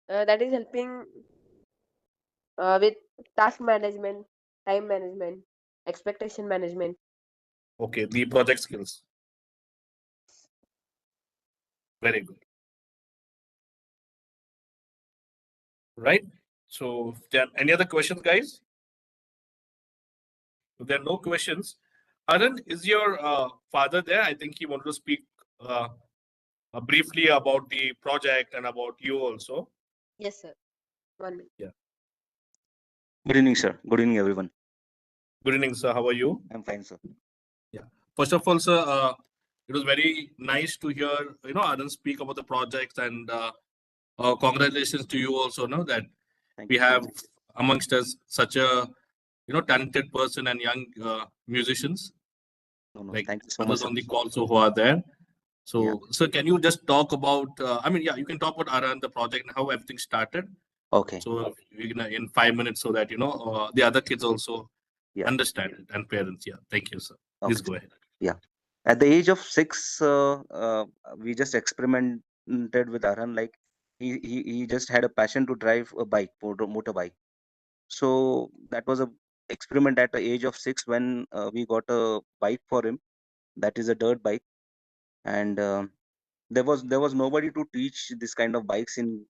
Speaker 2: That is helping with task management, time management, expectation management.
Speaker 1: Okay, the project skills. Very good. Right. So any other questions, guys? If there are no questions, Arun, is your father there? I think he wanted to speak briefly about the project and about you also.
Speaker 2: Yes, sir. 1 minute.
Speaker 1: Yeah.
Speaker 9: Good evening, sir. Good evening, everyone.
Speaker 1: Good evening, sir. How are you?
Speaker 9: I'm fine, sir.
Speaker 1: Yeah. First of all, sir, it was very nice to hear Arun speak about the projects, and congratulations to you also. Know that
Speaker 9: Thank
Speaker 1: we
Speaker 9: you.
Speaker 1: have amongst us such a talented person and young musicians
Speaker 9: No,
Speaker 1: like
Speaker 9: thank you so much,
Speaker 1: others
Speaker 9: sir.
Speaker 1: on the call so who are there.
Speaker 9: Yeah.
Speaker 1: So, sir, can you just talk about? I mean, yeah, you can talk about Arun, the project, and how everything started.
Speaker 9: Okay.
Speaker 1: So, in 5 minutes, so that the other kids also
Speaker 9: Yeah.
Speaker 1: understand it, and parents. Yeah, thank you, sir. Please
Speaker 9: Okay.
Speaker 1: go ahead.
Speaker 9: Yeah. At the age of 6, we just experimented with Arhan. Like he just had a passion to drive a bike, motorbike. So that was a experiment at the age of 6 when we got a bike for him. That is a dirt bike, and there was nobody to teach this kind of bikes in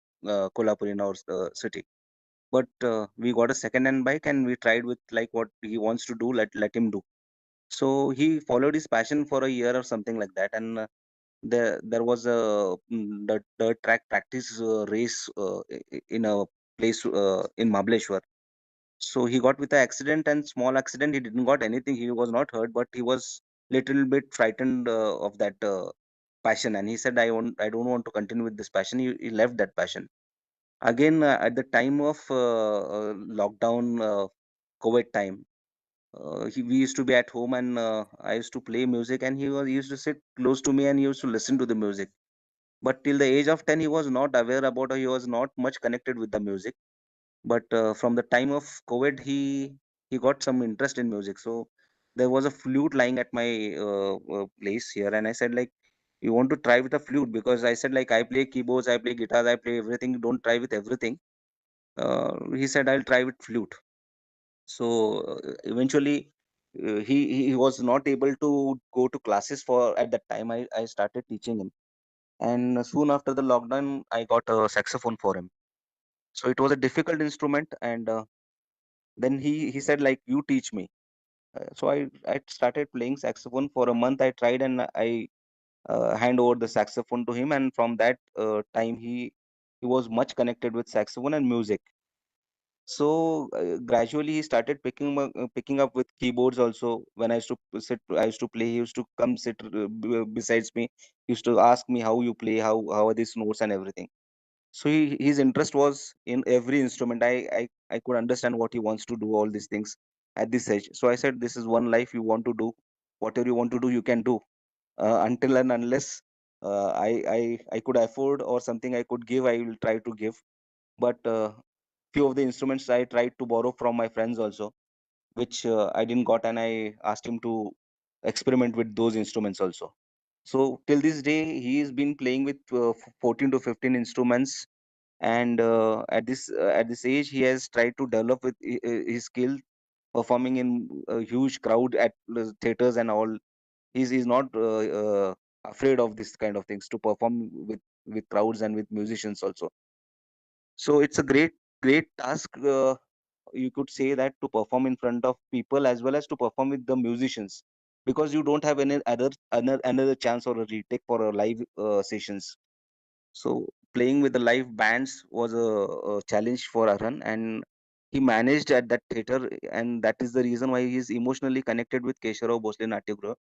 Speaker 9: Kolhapur in our city. But we got a second-hand bike and we tried with like what he wants to do. Let him do. So he followed his passion for a year or something like that, and there was a the dirt track practice race in a place in Mahabaleshwar. So he got with an accident and small accident. He didn't got anything. He was not hurt, but he was little bit frightened of that passion, and he said, I don't want to continue with this passion." He left that passion. Again, at the time of lockdown, COVID time, we used to be at home, and I used to play music, and he used to sit close to me and he used to listen to the music. But till the age of 10, he was not aware about, or he was not much connected with the music. But from the time of COVID, he got some interest in music. So there was a flute lying at my place here, and I said like, "You want to try with a flute?" Because I said like, I play keyboards, I play guitars, I play everything. Don't try with everything. He said, "I'll try with flute." So eventually, he was not able to go to classes for at that time. I started teaching him, and soon after the lockdown, I got a saxophone for him. So it was a difficult instrument, and then he said like, "You teach me." So I started playing saxophone for a month. I tried, and I hand over the saxophone to him, and from that time he was much connected with saxophone and music. So gradually he started picking up with keyboards also. When I used to sit, I used to play. He used to come sit besides me. He used to ask me how you play, how are these notes and everything. So his interest was in every instrument. I could understand what he wants to do all these things at this age. So I said, this is one life you want to do. Whatever you want to do, you can do. Until and unless I could afford or something I could give, I will try to give. But few of the instruments I tried to borrow from my friends also, which I didn't got, and I asked him to experiment with those instruments also. So till this day, he has been playing with 14 to 15 instruments, and at this age, he has tried to develop with his skill, performing in a huge crowd at theaters and all. He's not afraid of this kind of things to perform with crowds and with musicians also. So it's a great task. You could say that, to perform in front of people as well as to perform with the musicians, because you don't have any another chance or a retake for a live sessions. So playing with the live bands was a challenge for Arhan, and he managed at that theater, and that is the reason why he is emotionally connected with Kesharov Bhosle Natyagruha.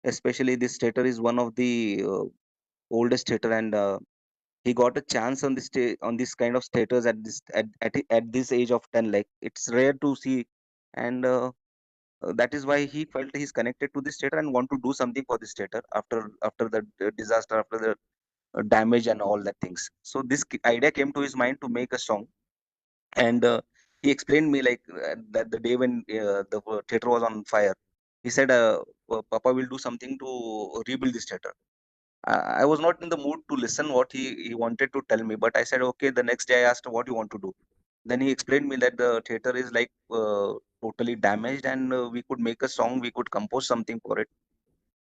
Speaker 9: Especially this theater is one of the oldest theater, and he got a chance on this on this kind of status at at this age of 10. Like, it's rare to see, and that is why he felt he's connected to this theater and want to do something for this theater after the disaster, after the damage and all that things. So this idea came to his mind to make a song, and he explained me like that the day when the theater was on fire, he said, "Papa will do something to rebuild this theater." I was not in the mood to listen what he wanted to tell me, but I said, okay. The next day I asked, what you want to do? Then he explained me that the theater is like totally damaged, and we could make a song, we could compose something for it,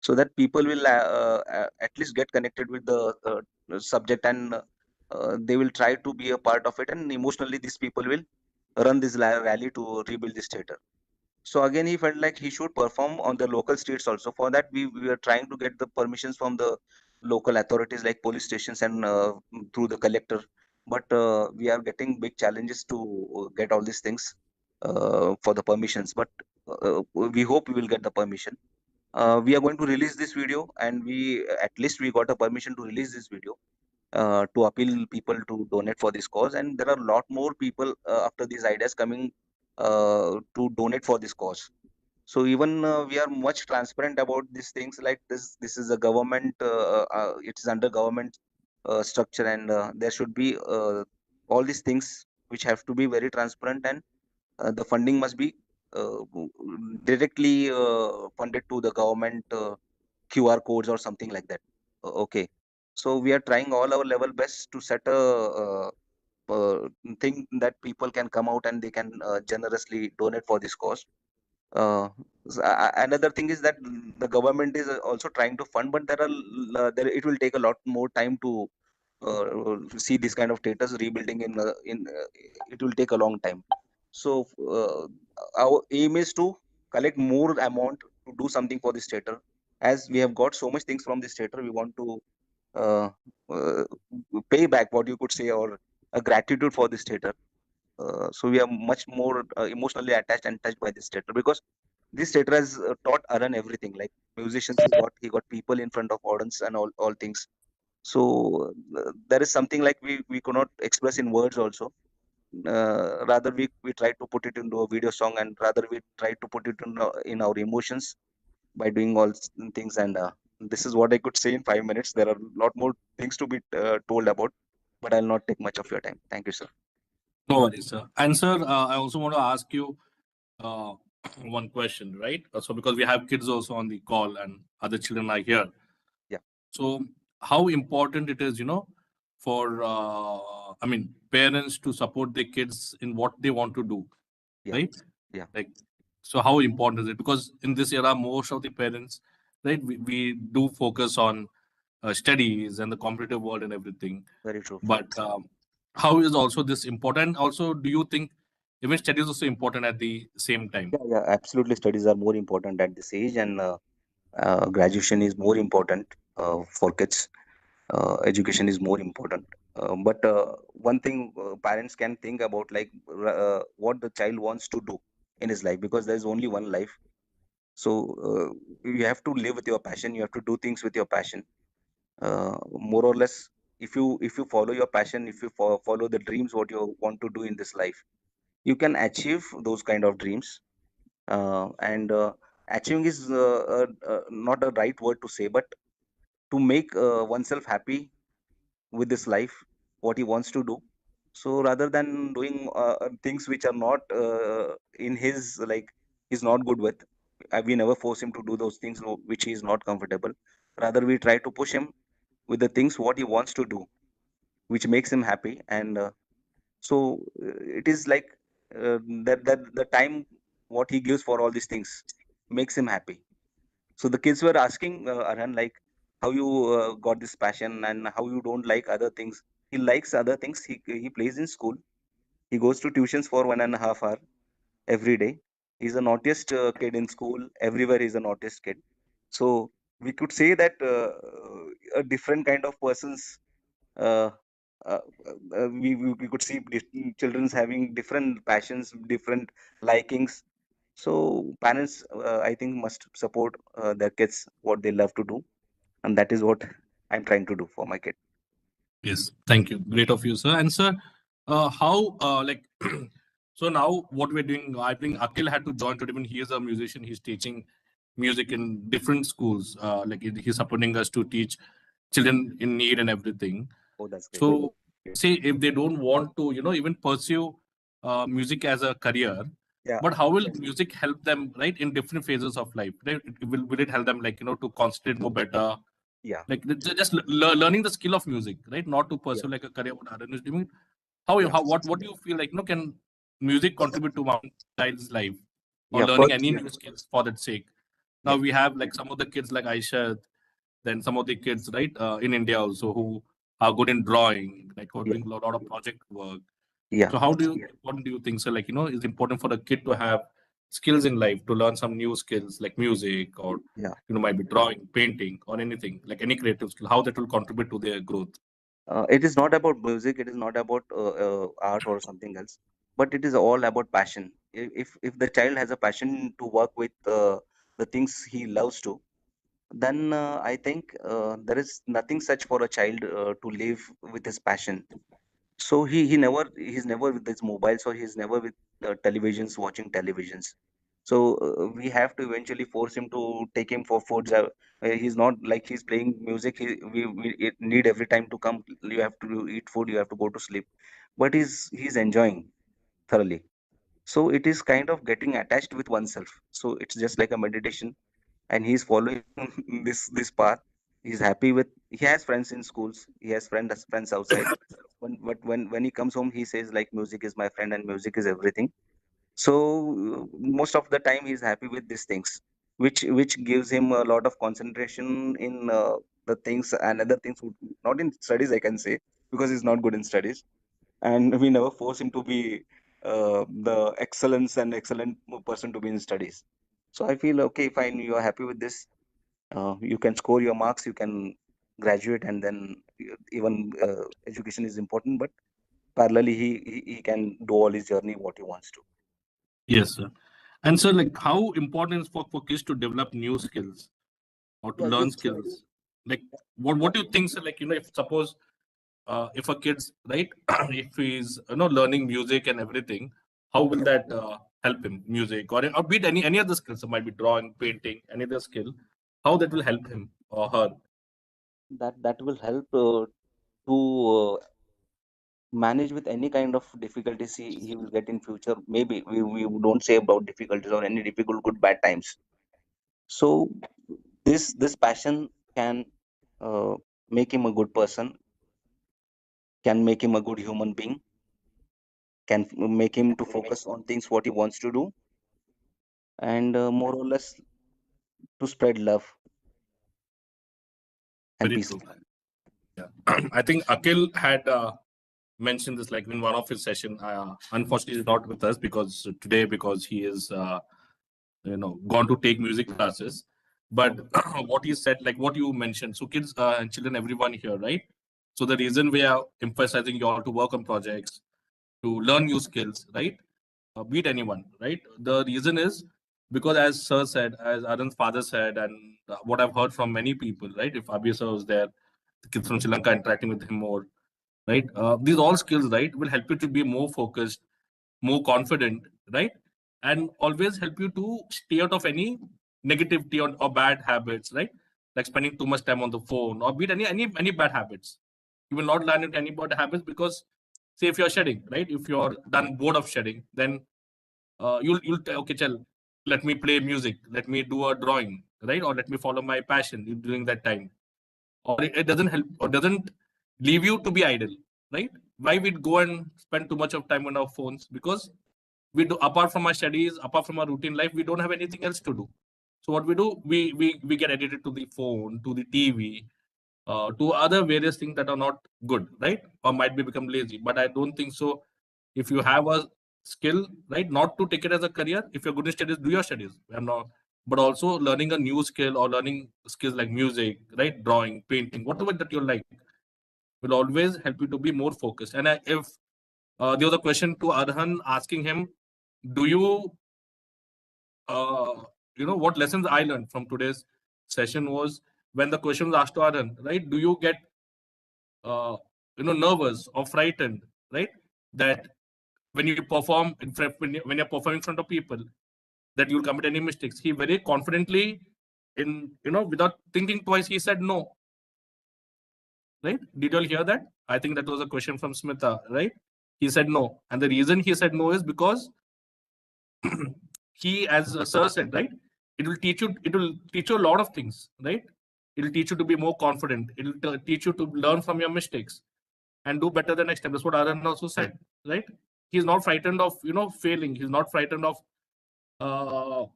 Speaker 9: so that people will at least get connected with the subject, and they will try to be a part of it, and emotionally these people will run this rally to rebuild this theater. So again, he felt like he should perform on the local streets also. For that, we were trying to get the permissions from the local authorities like police stations and through the collector. But we are getting big challenges to get all these things. for the permissions, but we hope we will get the permission. We are going to release this video, and we at least we got a permission to release this video to appeal people to donate for this cause. And there are a lot more people after these ideas coming to donate for this cause. So even we are much transparent about these things, like this is a government, it is under government structure, and there should be all these things which have to be very transparent, and the funding must be uh, directly funded to the government QR codes or something like that. Okay. So we are trying all our level best to set a thing that people can come out and they can generously donate for this cause. Uh, Another thing is that the government is also trying to fund, but there it will take a lot more time to see this kind of status rebuilding it will take a long time. So our aim is to collect more amount to do something for this theater. As we have got so much things from this theater, we want to uh, uh, pay back, what you could say, or a gratitude for this theater. So we are much more emotionally attached and touched by this theater, because this theater has taught Arun everything. Like musicians, he got people in front of audience and all things. So there is something like we could not express in words also. Rather we try to put it into a video song, and rather we try to put it in our emotions by doing all things. And this is what I could say in 5 minutes. There are a lot more things to be told about, but I'll not take much of your time. Thank you, sir.
Speaker 1: No worries, sir. And sir, I also want to ask you uh, one question, right? So because we have kids also on the call and other children are here.
Speaker 9: Yeah.
Speaker 1: So how important it is, for parents to support their kids in what they want to do,
Speaker 9: Yeah.
Speaker 1: right?
Speaker 9: Yeah.
Speaker 1: Like, so how important is it? Because in this era, most of the parents, right, we do focus on studies and the competitive world and everything.
Speaker 9: Very true.
Speaker 1: But how is also this important? Also, do you think even studies also important at the same time?
Speaker 9: Yeah, absolutely. Studies are more important at this age, and graduation is more important for kids. Education is more important. But one thing parents can think about, like what the child wants to do in his life, because there's only one life. So you have to live with your passion. You have to do things with your passion. More or less, if you follow your passion, if you follow the dreams, what you want to do in this life, you can achieve those kind of dreams. And achieving is not a right word to say, but to make oneself happy with this life, what he wants to do. So rather than doing things which are not in his, like, he's not good with, we never force him to do those things which he is not comfortable. Rather, we try to push him with the things what he wants to do, which makes him happy. And so it is like that the time what he gives for all these things makes him happy. So the kids were asking Arhan, like, how you got this passion and how you don't like other things. He likes other things. He plays in school. He goes to tuitions for 1.5 hours every day. He's a naughtiest kid in school. Everywhere he's a naughtiest kid. So we could say that a different kind of persons. Uh, we could see children's having different passions, different likings. So parents, I think, must support their kids what they love to do, and that is what I'm trying to do for my kid.
Speaker 1: Yes, thank you. Great of you, sir. And sir, how so now what we're doing? I think Akhil had to join today. When he is a musician, he's teaching music in different schools. He's supporting us to teach children in need and everything.
Speaker 9: Oh, that's great.
Speaker 1: So say if they don't want to, even pursue music as a career,
Speaker 9: Yeah,
Speaker 1: but how will music help them, right, in different phases of life? Right? Will it help them, like, to concentrate more better?
Speaker 9: yeah,
Speaker 1: Like just learning the skill of music, right? Not to
Speaker 9: yeah,
Speaker 1: pursue like a career what Arun is doing.
Speaker 9: yeah.
Speaker 1: What do you feel like? Can music contribute to one child's life or
Speaker 9: Yeah,
Speaker 1: learning
Speaker 9: first,
Speaker 1: any new skills for that sake? Now
Speaker 9: yeah,
Speaker 1: we have like some of the kids like Aisha, then some of the kids, right, in India also who are good in drawing, like who are
Speaker 9: yeah,
Speaker 1: doing a lot of project work.
Speaker 9: yeah.
Speaker 1: So what do you think? So like, it's important for the kid to have skills in life to learn some new skills like music or
Speaker 9: Yeah.
Speaker 1: might be drawing, painting or anything like any creative skill, how that will contribute to their growth.
Speaker 9: It is not about music. It is not about art or something else, but it is all about passion. if the child has a passion to work with the things he loves to, then I think there is nothing such for a child to live with his passion. So he's never with his mobiles, or he's never with televisions, watching televisions. So we have to eventually force him to take him for foods. He's not like he's playing music. We need every time to come. You have to eat food. You have to go to sleep. But he's enjoying thoroughly. So it is kind of getting attached with oneself. So it's just like a meditation, and he's following this path. He's happy with. He has friends in schools. He has friends outside. When he comes home, he says like music is my friend and music is everything. So most of the time he's happy with these things, which gives him a lot of concentration in the things and other things. Not in studies, I can say, because he's not good in studies, and we never force him to be the excellence and excellent person to be in studies. So I feel okay, fine, you are happy with this. You can score your marks, you can graduate, and then even education is important, but parallelly he can do all his journey what he wants to.
Speaker 1: Yes, sir. And so, like, how important is for kids to develop new skills or to
Speaker 9: Yeah,
Speaker 1: learn
Speaker 9: this
Speaker 1: skills? Like, what do you think, sir? Like, if suppose if a kid's right, if he's learning music and everything, how will that help him? Music or be it any other skills, it might be drawing, painting, any other skill. How that will help him or her?
Speaker 9: that will help to manage with any kind of difficulties he will get in future. Maybe we don't say about difficulties or any difficult good bad times. So this passion can uh, make him a good person, can make him a good human being, can make him to focus on things what he wants to do, and more or less to spread love and
Speaker 1: Very
Speaker 9: peace.
Speaker 1: true. Yeah. I think Akhil had mentioned this like in one of his session. Unfortunately, he's not with us because he is gone to take music classes. But what he said, like what you mentioned, so kids and children, everyone here, right? So the reason we are emphasizing you all to work on projects, to learn new skills, right? Beat anyone, right? The reason is because, as Sir said, as Arun's father said, and what I've heard from many people, right? If Abhi Sir was there, the kids from Sri Lanka interacting with him more, right? These all skills, right, will help you to be more focused, more confident, right? And always help you to stay out of any negativity or bad habits, right? Like spending too much time on the phone or beat any bad habits. You will not learn any bad habits because, say, if you're shedding, right? If you're done bored of shedding, then you'll okay, chal, let me play music, let me do a drawing, right? Or let me follow my passion during that time. Or it doesn't help or doesn't leave you to be idle, right? Why we'd go and spend too much of time on our phones? Because we do, apart from our studies, apart from our routine life, we don't have anything else to do. So what we do, we get addicted to the phone, to the TV, to other various things that are not good, right? Or might be become lazy. But I don't think so. If you have a skill, right, not to take it as a career. If you're good in studies, do your studies. I'm not, but also learning a new skill or learning skills like music, right, drawing, painting, whatever that you like, will always help you to be more focused. And if there was a question to Arhan asking him, do you, what lessons I learned from today's session was when the question was asked to Arhan, right? Do you get uh, nervous or frightened, right? That when you perform in front, when you're performing in front of people, that you'll commit any mistakes. He very confidently, in without thinking twice, he said no. Right? Did you all hear that? I think that was a question from Smita, right? He said no, and the reason he said no is because he, as Sir said, right? It will teach you. It will teach you a lot of things, right? It will teach you to be more confident. It will teach you to learn from your mistakes and do better the next time. That's what Arun also said, right? He's not frightened of failing. He's not frightened of uh,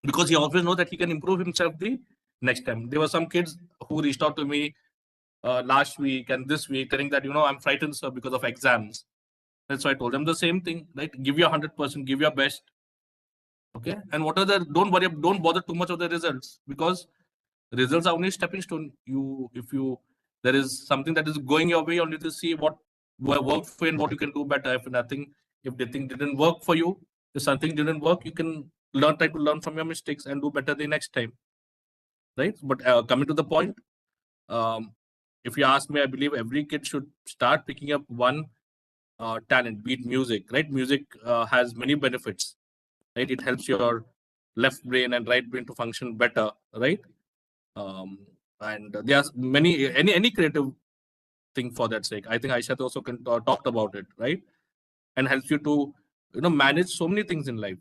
Speaker 1: because he always knows that he can improve himself the next time. There were some kids who reached out to me last week and this week telling that I'm frightened, sir, because of exams. That's why I told them the same thing, right? Give your 100%, give your best, okay? And what are the don't bother too much of the results, because results are only stepping stone. If there is something that is going your way, only to see what worked for you and what you can do better. If nothing, if the thing didn't work for you, If something didn't work, you can try to learn from your mistakes and do better the next time, right? But coming to the point, if you ask me, I believe every kid should start picking up one talent, be it music, right? Music has many benefits, right? It helps your left brain and right brain to function better, right? And there's any creative thing for that sake. I think Aisha also talked about it, right? And helps you to manage so many things in life.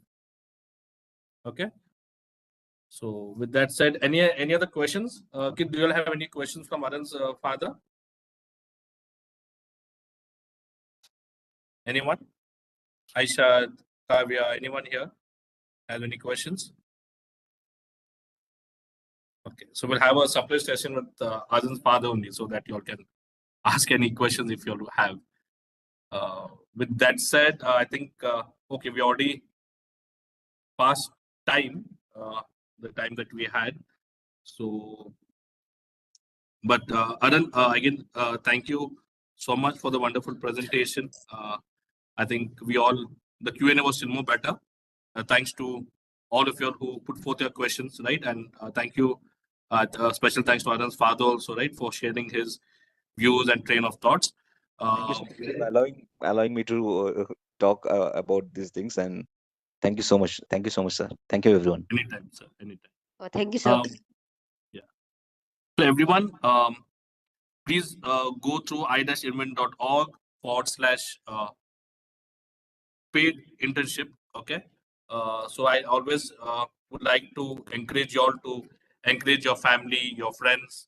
Speaker 1: Okay. So with that said, any other questions? Kid, do you all have any questions from Arun's father? Anyone? Aisha, Kavya, anyone here have any questions? Okay, so we'll have a separate session with Arun's father only, so that you all can ask any questions if you all have. With that said, I think okay, we already passed time, the time that we had. So, but Arun, again, thank you so much for the wonderful presentation. I think the Q&A was still more better. Thanks to all of you who put forth your questions, right? And thank you, special thanks to Arun's father also, right, for sharing his views and train of thoughts.
Speaker 9: Thank you so much for allowing me to talk about these things, and thank you so much. Thank you so much, sir. Thank you, everyone.
Speaker 1: Anytime, sir. Anytime.
Speaker 2: Thank you, sir.
Speaker 1: Yeah. So everyone, please go through i-invent.org/paid internship. Okay. So I always would like to encourage you all to encourage your family, your friends,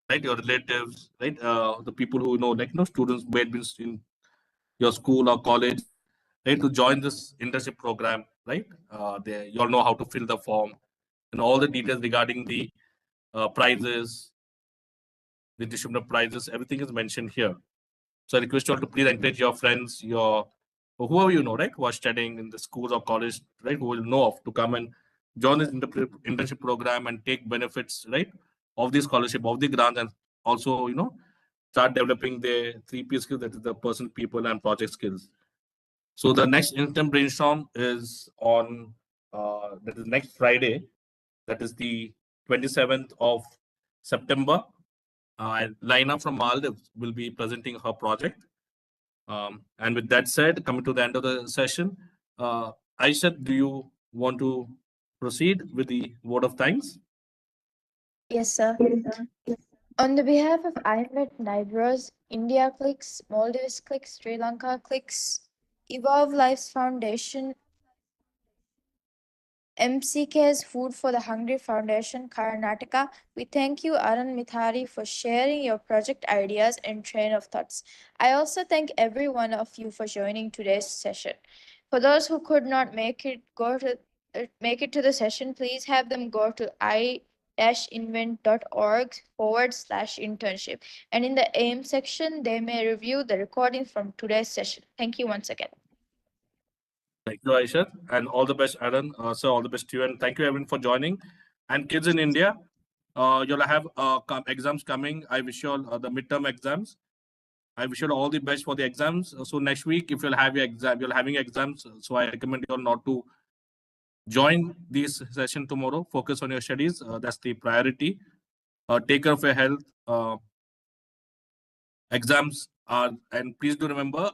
Speaker 1: right, your relatives, right, the people who know, like students who had been in your school or college, right, to join this internship program, right? You all know how to fill the form and all the details regarding the prizes, the distribution of prizes, everything is mentioned here. So I request you all to please encourage your friends, whoever you know, right, who are studying in the schools or college, right, who will know of, to come and join this internship program and take benefits, right, of the scholarship, of the grants, and also, start developing the 3P skills, that is the person, people, and project skills. So the next intern brainstorm is on that is next Friday, that is the 27th of September. Lina from Maldives will be presenting her project. And with that said, coming to the end of the session, Aisha, do you want to proceed with the word of thanks?
Speaker 7: Yes, sir. On the behalf of iINVENT Neighbors, India Clicks, Maldives Clicks, Sri Lanka Clicks, Evolve Lives Foundation, MCK's Food for the Hungry Foundation, Karnataka, we thank you, Arun Mithari, for sharing your project ideas and train of thoughts. I also thank every one of you for joining today's session. For those who could not make it to the session, please have them go to i-invent.org/internship. And in the aim section, they may review the recording from today's session. Thank you once again.
Speaker 1: Thank you, Aisha, and all the best, Aaron. Sir, all the best to you, and thank you, everyone, for joining. And kids in India, you'll have exams coming. I wish you all the midterm exams. I wish you all the best for the exams. So next week, if you'll have your exam, you're having exams. So I recommend you all not to join this session tomorrow. Focus on your studies. That's the priority. Take care of your health. Exams are, and please do remember,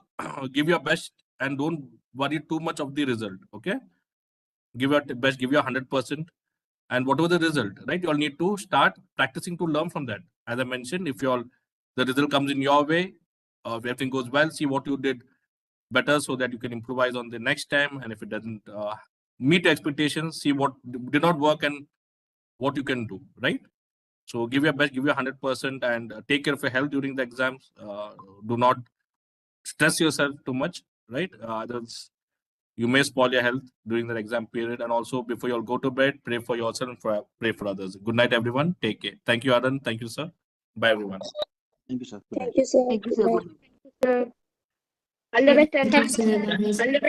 Speaker 1: give your best and don't worry too much of the result. Okay, give your best, give your 100%, and whatever the result, right, you all need to start practicing to learn from that. As I mentioned, if the result comes in your way, if everything goes well, see what you did better so that you can improvise on the next time. And if it doesn't meet expectations, see what did not work and what you can do, right? So give your best, give your 100%, and take care of your health during the exams. Do not stress yourself too much, right? Others, you may spoil your health during the exam period. And also, before you all go to bed, pray for yourself and pray for others. Good night, everyone. Take care. Thank you, Arun. Thank you, sir. Bye, everyone.
Speaker 9: Thank you, sir.
Speaker 8: Thank you, sir.
Speaker 2: Thank you, sir.
Speaker 5: All the best,
Speaker 6: Thank you, sir.
Speaker 5: All the best.